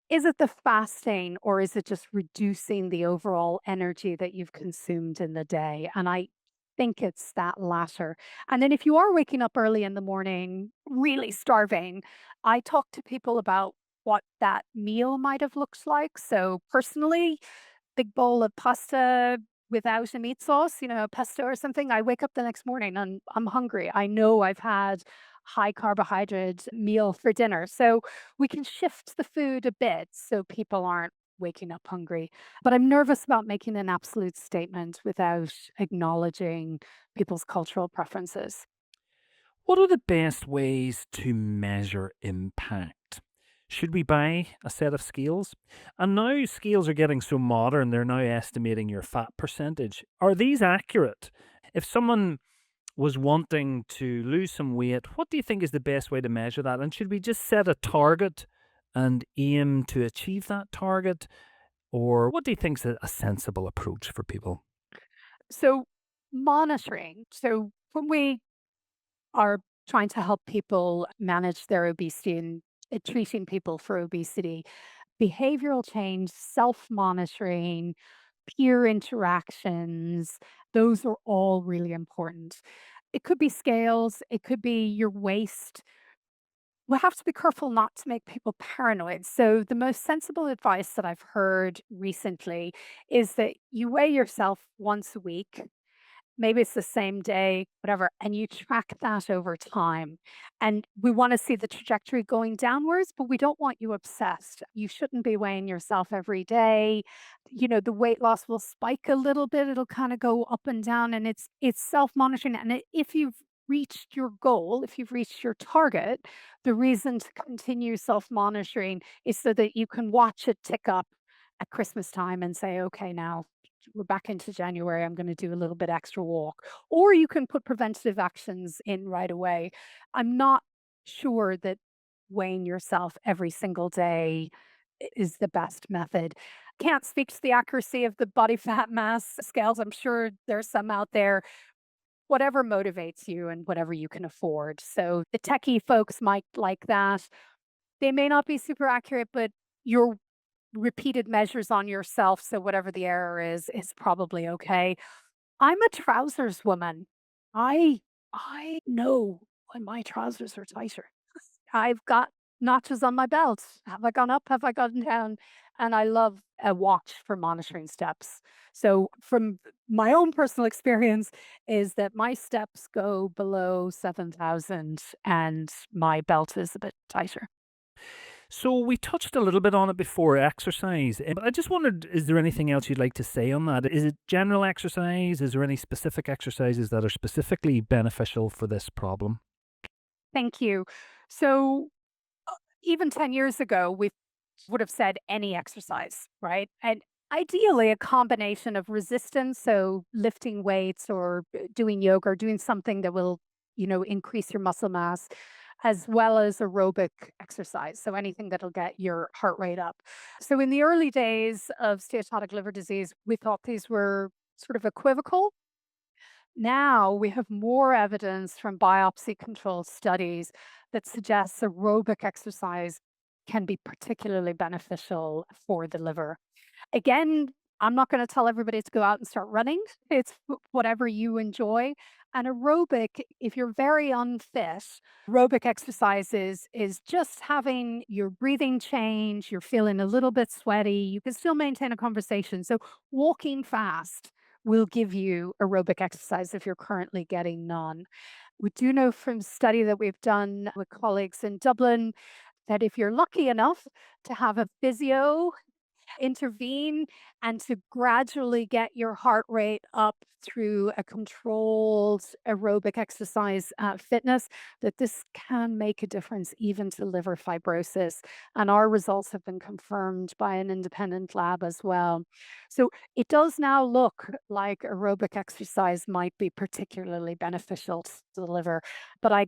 it the fasting or is it just reducing the overall energy that you've consumed in the day? And I think it's that latter. And then if you are waking up early in the morning, really starving, I talk to people about what that meal might have looked like. So personally, big bowl of pasta without a meat sauce, pesto or something. I wake up the next morning and I'm hungry. I know I've had high carbohydrate meal for dinner. So we can shift the food a bit so people aren't waking up hungry. But I'm nervous about making an absolute statement without acknowledging people's cultural preferences. What are the best ways to measure impact? Should we buy a set of scales? And now scales are getting so modern, they're now estimating your fat percentage. Are these accurate? If someone was wanting to lose some weight, what do you think is the best way to measure that? And should we just set a target and aim to achieve that target? Or what do you think is a sensible approach for people? So, monitoring. So, when we are trying to help people manage their obesity and treating people for obesity, behavioral change, self monitoring, peer interactions, those are all really important. It could be scales, it could be your waist. We have to be careful not to make people paranoid. So, the most sensible advice that I've heard recently is that you weigh yourself once a week. Maybe it's the same day, whatever, and you track that over time. And we want to see the trajectory going downwards, but we don't want you obsessed. You shouldn't be weighing yourself every day. The weight loss will spike a little bit. It'll kind of go up and down, and it's self-monitoring. And if you've reached your goal, if you've reached your target, the reason to continue self-monitoring is so that you can watch it tick up at Christmas time and say, okay, now we're back into January, I'm going to do a little bit extra walk. Or you can put preventative actions in right away. I'm not sure that weighing yourself every single day is the best method. Can't speak to the accuracy of the body fat mass scales. I'm sure there's some out there. Whatever motivates you and whatever you can afford. So the techie folks might like that. They may not be super accurate, but your repeated measures on yourself, so whatever the error is probably okay. I'm a trousers woman. I know when my trousers are tighter. I've got notches on my belt. Have I gone up? Have I gone down? And I love a watch for monitoring steps. So from my own personal experience is that my steps go below 7,000 and my belt is a bit tighter. So we touched a little bit on it before, exercise. But I just wondered, is there anything else you'd like to say on that? Is it general exercise? Is there any specific exercises that are specifically beneficial for this problem? Thank you. So even 10 years ago, we would have said any exercise, right? And ideally, a combination of resistance, so lifting weights or doing yoga or doing something that will, increase your muscle mass, as well as aerobic exercise. So anything that'll get your heart rate up. So in the early days of steatotic liver disease, we thought these were sort of equivocal. Now we have more evidence from biopsy controlled studies that suggests aerobic exercise can be particularly beneficial for the liver. Again, I'm not going to tell everybody to go out and start running. It's whatever you enjoy. And aerobic, if you're very unfit, aerobic exercises is just having your breathing change, you're feeling a little bit sweaty, you can still maintain a conversation. So walking fast will give you aerobic exercise if you're currently getting none. We do know from study that we've done with colleagues in Dublin that if you're lucky enough to have a physio intervene and to gradually get your heart rate up through a controlled aerobic exercise fitness, that this can make a difference even to liver fibrosis. And our results have been confirmed by an independent lab as well. So it does now look like aerobic exercise might be particularly beneficial to the liver. But I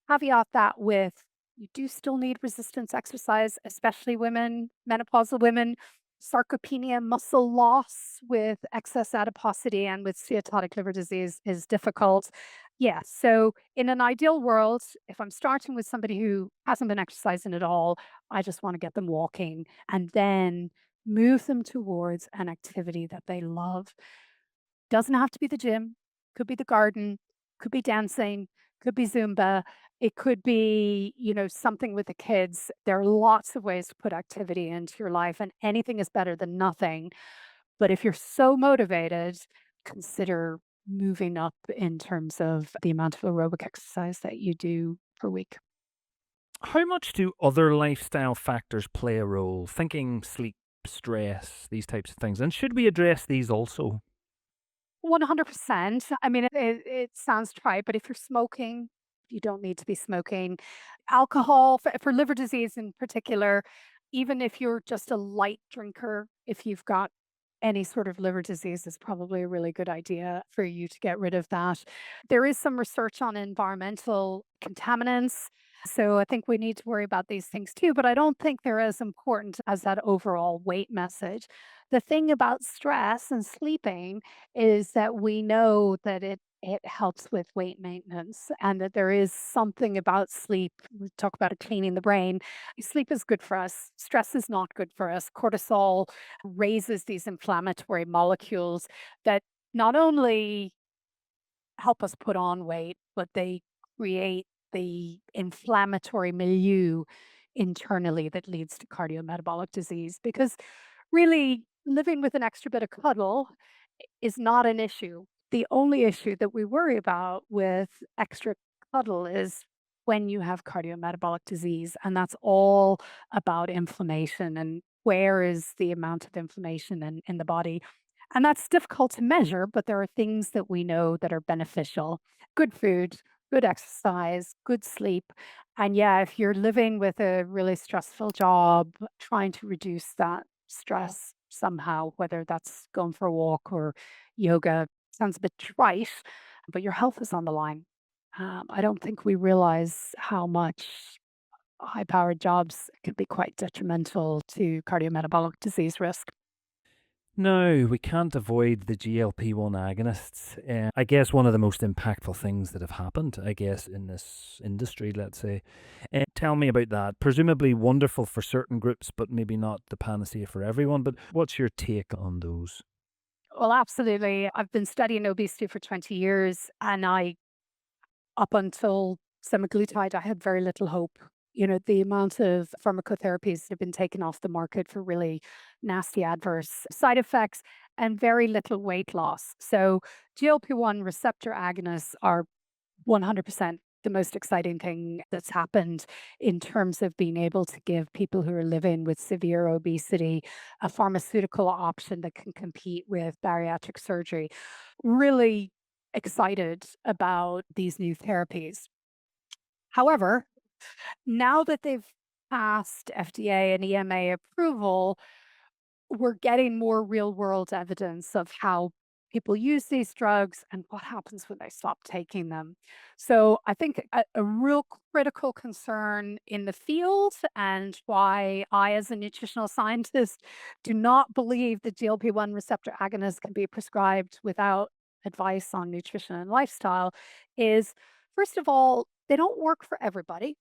caveat that with you do still need resistance exercise, especially women, menopausal women Sarcopenia, muscle loss with excess adiposity and with steatotic liver disease is difficult. Yeah, so in an ideal world, if I'm starting with somebody who hasn't been exercising at all, I just want to get them walking and then move them towards an activity that they love. Doesn't have to be the gym, could be the garden, could be dancing, could be Zumba, it could be, something with the kids. There are lots of ways to put activity into your life, and anything is better than nothing. But if you're so motivated, consider moving up in terms of the amount of aerobic exercise that you do per week. How much do other lifestyle factors play a role? Thinking sleep, stress, these types of things. And should we address these also? 100%. I mean, it sounds trite, but if you're smoking, you don't need to be smoking. Alcohol, for liver disease in particular, even if you're just a light drinker, if you've got any sort of liver disease, is probably a really good idea for you to get rid of that. There is some research on environmental contaminants. So I think we need to worry about these things too, but I don't think they're as important as that overall weight message. The thing about stress and sleeping is that we know that it helps with weight maintenance and that there is something about sleep. We talk about it cleaning the brain. Sleep is good for us. Stress is not good for us. Cortisol raises these inflammatory molecules that not only help us put on weight, but they create the inflammatory milieu internally that leads to cardiometabolic disease. Because really, living with an extra bit of cuddle is not an issue. The only issue that we worry about with extra cuddle is when you have cardiometabolic disease, and that's all about inflammation and where is the amount of inflammation in the body. And that's difficult to measure, but there are things that we know that are beneficial. Good food, good exercise, good sleep. And yeah, if you're living with a really stressful job, trying to reduce that stress somehow, whether that's going for a walk or yoga, sounds a bit trite, but your health is on the line. I don't think we realize how much high powered jobs can be quite detrimental to cardiometabolic disease risk. No, we can't avoid the GLP-1 agonists. I guess one of the most impactful things that have happened, I guess, in this industry, let's say. Tell me about that. Presumably wonderful for certain groups, but maybe not the panacea for everyone. But what's your take on those? Well, absolutely. I've been studying obesity for 20 years, and up until semaglutide, I had very little hope. The amount of pharmacotherapies that have been taken off the market for really nasty adverse side effects and very little weight loss. So, GLP-1 receptor agonists are 100% the most exciting thing that's happened in terms of being able to give people who are living with severe obesity a pharmaceutical option that can compete with bariatric surgery. Really excited about these new therapies. However, now that they've passed FDA and EMA approval, we're getting more real world evidence of how people use these drugs and what happens when they stop taking them. So I think a real critical concern in the field and why I, as a nutritional scientist, do not believe that GLP-1 receptor agonists can be prescribed without advice on nutrition and lifestyle is, first of all, they don't work for everybody.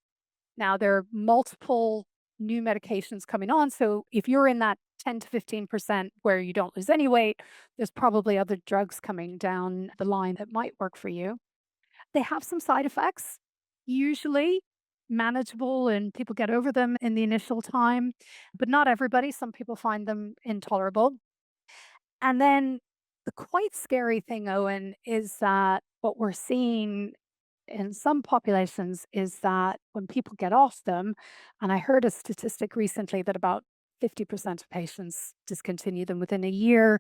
Now, there are multiple new medications coming on. So if you're in that 10 to 15% where you don't lose any weight, there's probably other drugs coming down the line that might work for you. They have some side effects, usually manageable, and people get over them in the initial time, but not everybody. Some people find them intolerable. And then the quite scary thing, Owen, is that what we're seeing in some populations is that when people get off them, and I heard a statistic recently that about 50% of patients discontinue them within a year,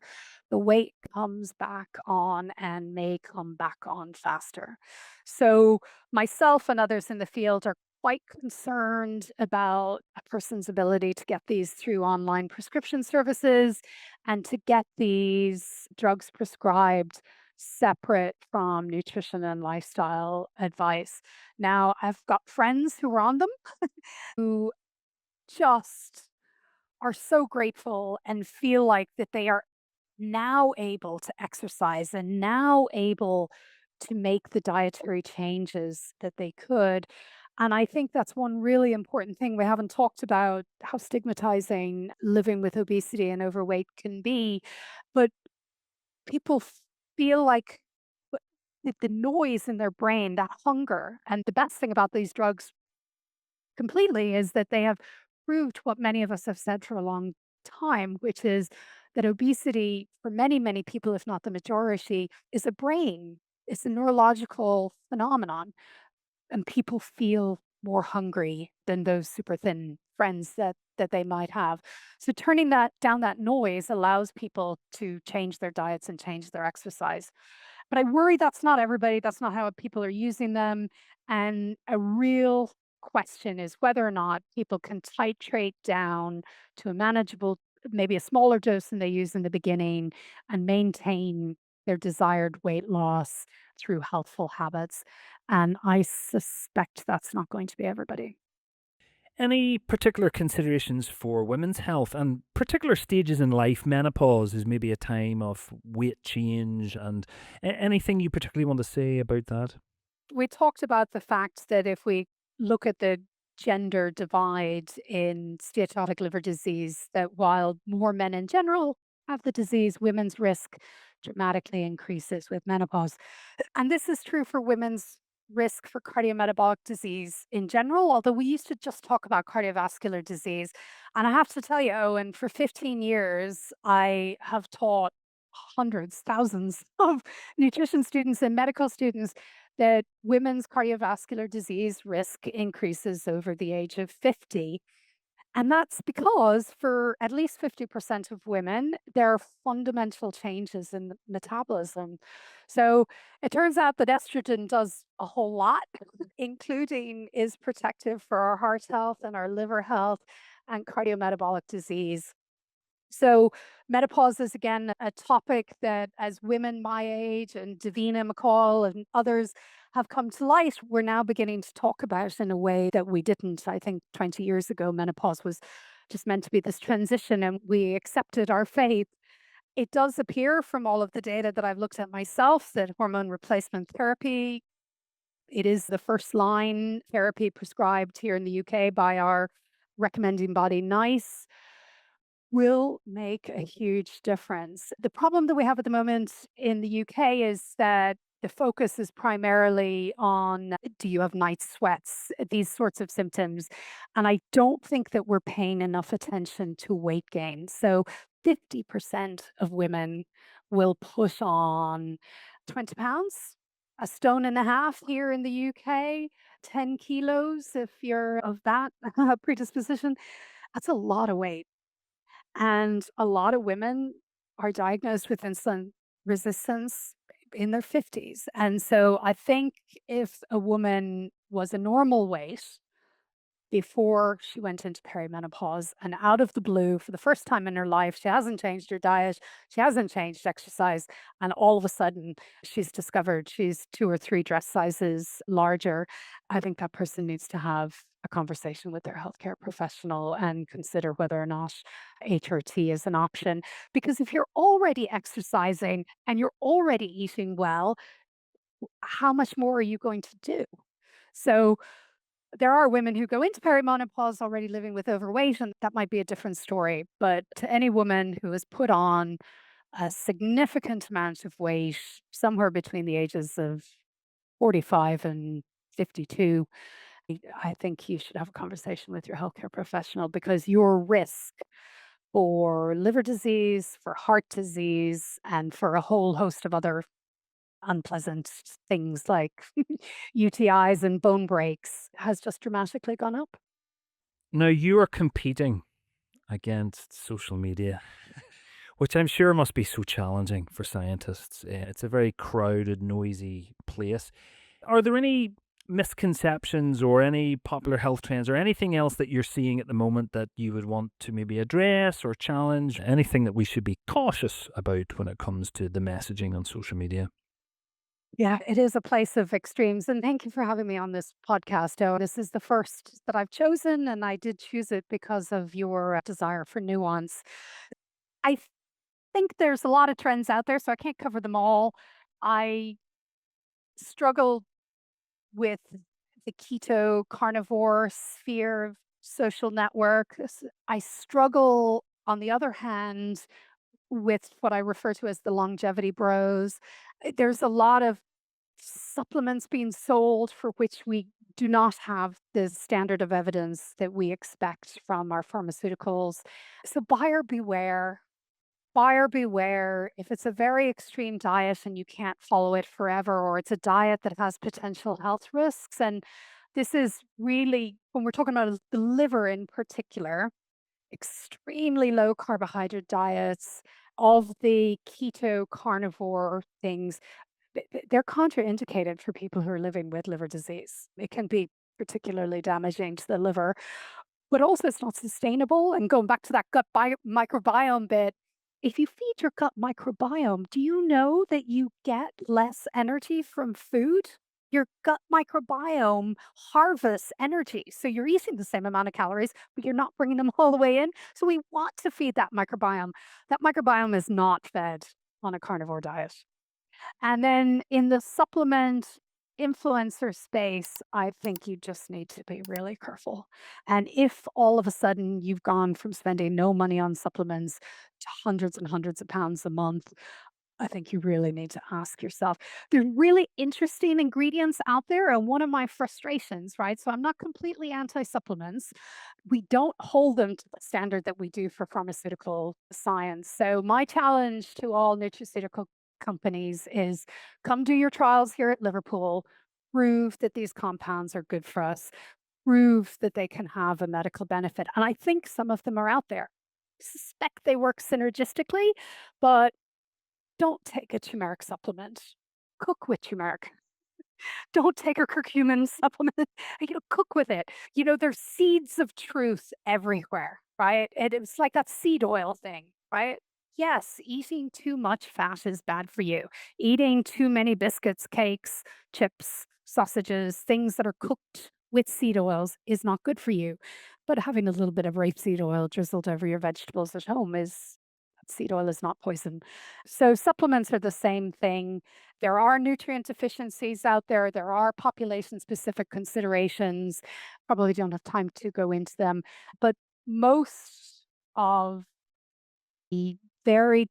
the weight comes back on and may come back on faster. So, myself and others in the field are quite concerned about a person's ability to get these through online prescription services and to get these drugs prescribed separate from nutrition and lifestyle advice. Now, I've got friends who are on them who just are so grateful and feel like that they are now able to exercise and now able to make the dietary changes that they could. And I think that's one really important thing. We haven't talked about how stigmatizing living with obesity and overweight can be, but people feel like the noise in their brain, that hunger. And the best thing about these drugs completely is that they have proved what many of us have said for a long time, which is that obesity, for many, many people, if not the majority, is a brain, it's a neurological phenomenon. And people feel more hungry than those super thin friends that they might have. So turning that down that noise allows people to change their diets and change their exercise. But I worry that's not everybody, that's not how people are using them, and a real question is whether or not people can titrate down to a manageable, maybe a smaller dose than they use in the beginning, and maintain their desired weight loss through healthful habits, and I suspect that's not going to be everybody. Any particular considerations for women's health and particular stages in life? Menopause is maybe a time of weight change, and anything you particularly want to say about that? We talked about the fact that if we look at the gender divide in steatotic liver disease, that while more men in general have the disease, women's risk dramatically increases with menopause. And this is true for women's risk for cardiometabolic disease in general, although we used to just talk about cardiovascular disease. And I have to tell you, Owen, for 15 years, I have taught hundreds, thousands of nutrition students and medical students that women's cardiovascular disease risk increases over the age of 50. And that's because for at least 50% of women, there are fundamental changes in the metabolism. So it turns out that estrogen does a whole lot, including is protective for our heart health and our liver health and cardiometabolic disease. So menopause is again a topic that as women my age and Davina McCall and others have come to light, we're now beginning to talk about in a way that we didn't. I think 20 years ago, menopause was just meant to be this transition and we accepted our fate. It does appear from all of the data that I've looked at myself that hormone replacement therapy, it is the first line therapy prescribed here in the UK by our recommending body NICE will make a huge difference. The problem that we have at the moment in the UK is that the focus is primarily on do you have night sweats, these sorts of symptoms. And I don't think that we're paying enough attention to weight gain. So 50% of women will push on 20 pounds, a stone and a half here in the UK, 10 kilos if you're of that predisposition. That's a lot of weight. And a lot of women are diagnosed with insulin resistance in their 50s. And so I think if a woman was a normal weight, before she went into perimenopause and out of the blue for the first time in her life, she hasn't changed her diet, she hasn't changed exercise, and all of a sudden she's discovered she's 2 or 3 dress sizes larger. I think that person needs to have a conversation with their healthcare professional and consider whether or not HRT is an option. Because if you're already exercising and you're already eating well, how much more are you going to do? So there are women who go into perimenopause already living with overweight, and that might be a different story. But to any woman who has put on a significant amount of weight, somewhere between the ages of 45 and 52, I think you should have a conversation with your healthcare professional because your risk for liver disease, for heart disease, and for a whole host of other unpleasant things like UTIs and bone breaks has just dramatically gone up. Now, you are competing against social media, which I'm sure must be so challenging for scientists. It's a very crowded, noisy place. Are there any misconceptions or any popular health trends or anything else that you're seeing at the moment that you would want to maybe address or challenge? Anything that we should be cautious about when it comes to the messaging on social media? Yeah, it is a place of extremes. And thank you for having me on this podcast. Oh, this is the first that I've chosen, and I did choose it because of your desire for nuance. I think there's a lot of trends out there, so I can't cover them all. I struggle with the keto carnivore sphere of social network. I struggle, on the other hand, with what I refer to as the longevity bros. There's a lot of supplements being sold for which we do not have the standard of evidence that we expect from our pharmaceuticals. So buyer beware. Buyer beware. If it's a very extreme diet and you can't follow it forever, or it's a diet that has potential health risks, and this is really, when we're talking about the liver in particular, extremely low carbohydrate diets of the keto carnivore things, they're contraindicated for people who are living with liver disease. It can be particularly damaging to the liver, but also it's not sustainable. And going back to that microbiome bit, if you feed your gut microbiome, do you know that you get less energy from food? Your gut microbiome harvests energy. So you're eating the same amount of calories, but you're not bringing them all the way in. So we want to feed that microbiome. That microbiome is not fed on a carnivore diet. And then in the supplement influencer space, I think you just need to be really careful. And if all of a sudden you've gone from spending no money on supplements to hundreds and hundreds of pounds a month, I think you really need to ask yourself. There's really interesting ingredients out there. And one of my frustrations, right? So I'm not completely anti supplements. We don't hold them to the standard that we do for pharmaceutical science. So my challenge to all nutraceutical companies is come do your trials here at Liverpool, prove that these compounds are good for us, prove that they can have a medical benefit. And I think some of them are out there. I suspect they work synergistically, but don't take a turmeric supplement. Cook with turmeric. Don't take a curcumin supplement, cook with it. There's seeds of truth everywhere, right? And it's like that seed oil thing, right? Yes, eating too much fat is bad for you. Eating too many biscuits, cakes, chips, sausages, things that are cooked with seed oils is not good for you. But having a little bit of rapeseed oil drizzled over your vegetables at home is seed oil is not poison. So supplements are the same thing. There are nutrient deficiencies out there. There are population specific considerations. Probably don't have time to go into them, but most of the very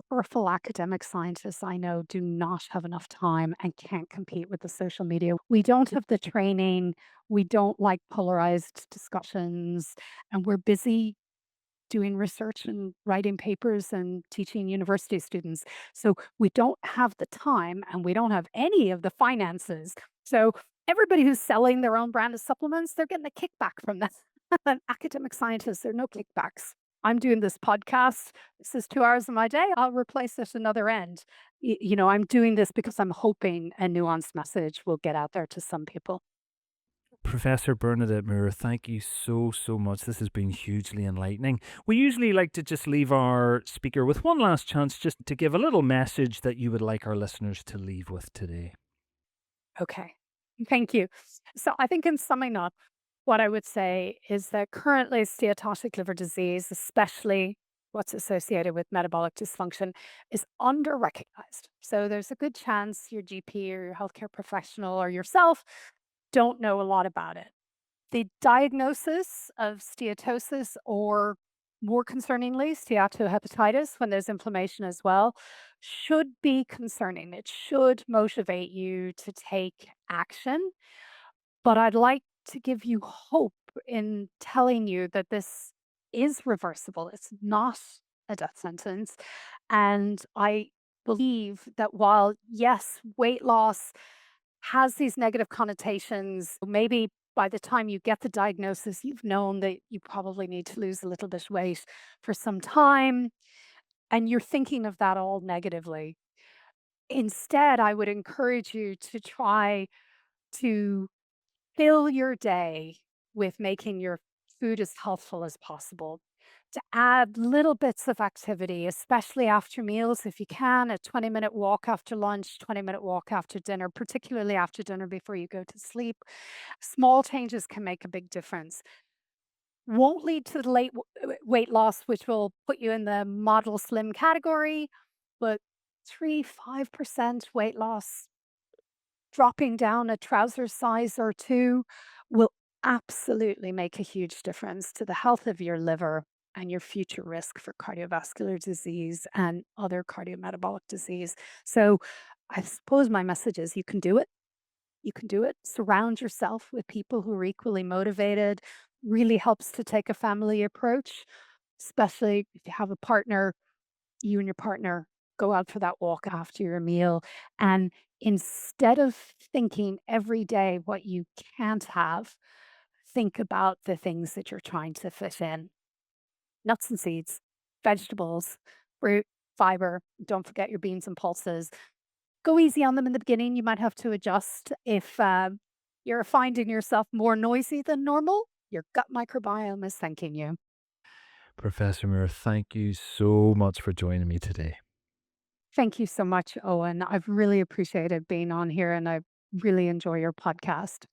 careful academic scientists I know do not have enough time and can't compete with the social media. We don't have the training. We don't like polarized discussions, and we're busy doing research and writing papers and teaching university students. So we don't have the time and we don't have any of the finances. So everybody who's selling their own brand of supplements, they're getting a kickback from that. And academic scientists, there are no kickbacks. I'm doing this podcast. This is 2 hours of my day. I'll replace it another end. I'm doing this because I'm hoping a nuanced message will get out there to some people. Professor Bernadette Moore, thank you so, so much. This has been hugely enlightening. We usually like to just leave our speaker with one last chance just to give a little message that you would like our listeners to leave with today. Okay. Thank you. So I think in summing up, what I would say is that currently steatotic liver disease, especially what's associated with metabolic dysfunction, is under recognized. So there's a good chance your GP or your healthcare professional or yourself don't know a lot about it. The diagnosis of steatosis, or more concerningly, steatohepatitis, when there's inflammation as well, should be concerning. It should motivate you to take action. But I'd like to give you hope in telling you that this is reversible. It's not a death sentence. And I believe that while, yes, weight loss has these negative connotations, maybe by the time you get the diagnosis, you've known that you probably need to lose a little bit of weight for some time, and you're thinking of that all negatively. Instead, I would encourage you to try to fill your day with making your food as healthful as possible. To add little bits of activity, especially after meals, if you can, a 20-minute walk after lunch, 20-minute walk after dinner, particularly after dinner before you go to sleep. Small changes can make a big difference. Won't lead to the weight loss, which will put you in the model slim category, but 3, 5% weight loss, dropping down a trouser size or two will absolutely make a huge difference to the health of your liver and your future risk for cardiovascular disease and other cardiometabolic disease. So, I suppose my message is you can do it. You can do it. Surround yourself with people who are equally motivated. Really helps to take a family approach, especially if you have a partner. You and your partner go out for that walk after your meal. And instead of thinking every day what you can't have, think about the things that you're trying to fit in: nuts and seeds, vegetables, fruit, fiber. Don't forget your beans and pulses. Go easy on them in the beginning. You might have to adjust if you're finding yourself more noisy than normal. Your gut microbiome is thanking you. Professor Moore, thank you so much for joining me today. Thank you so much, Owen. I've really appreciated being on here and I really enjoy your podcast.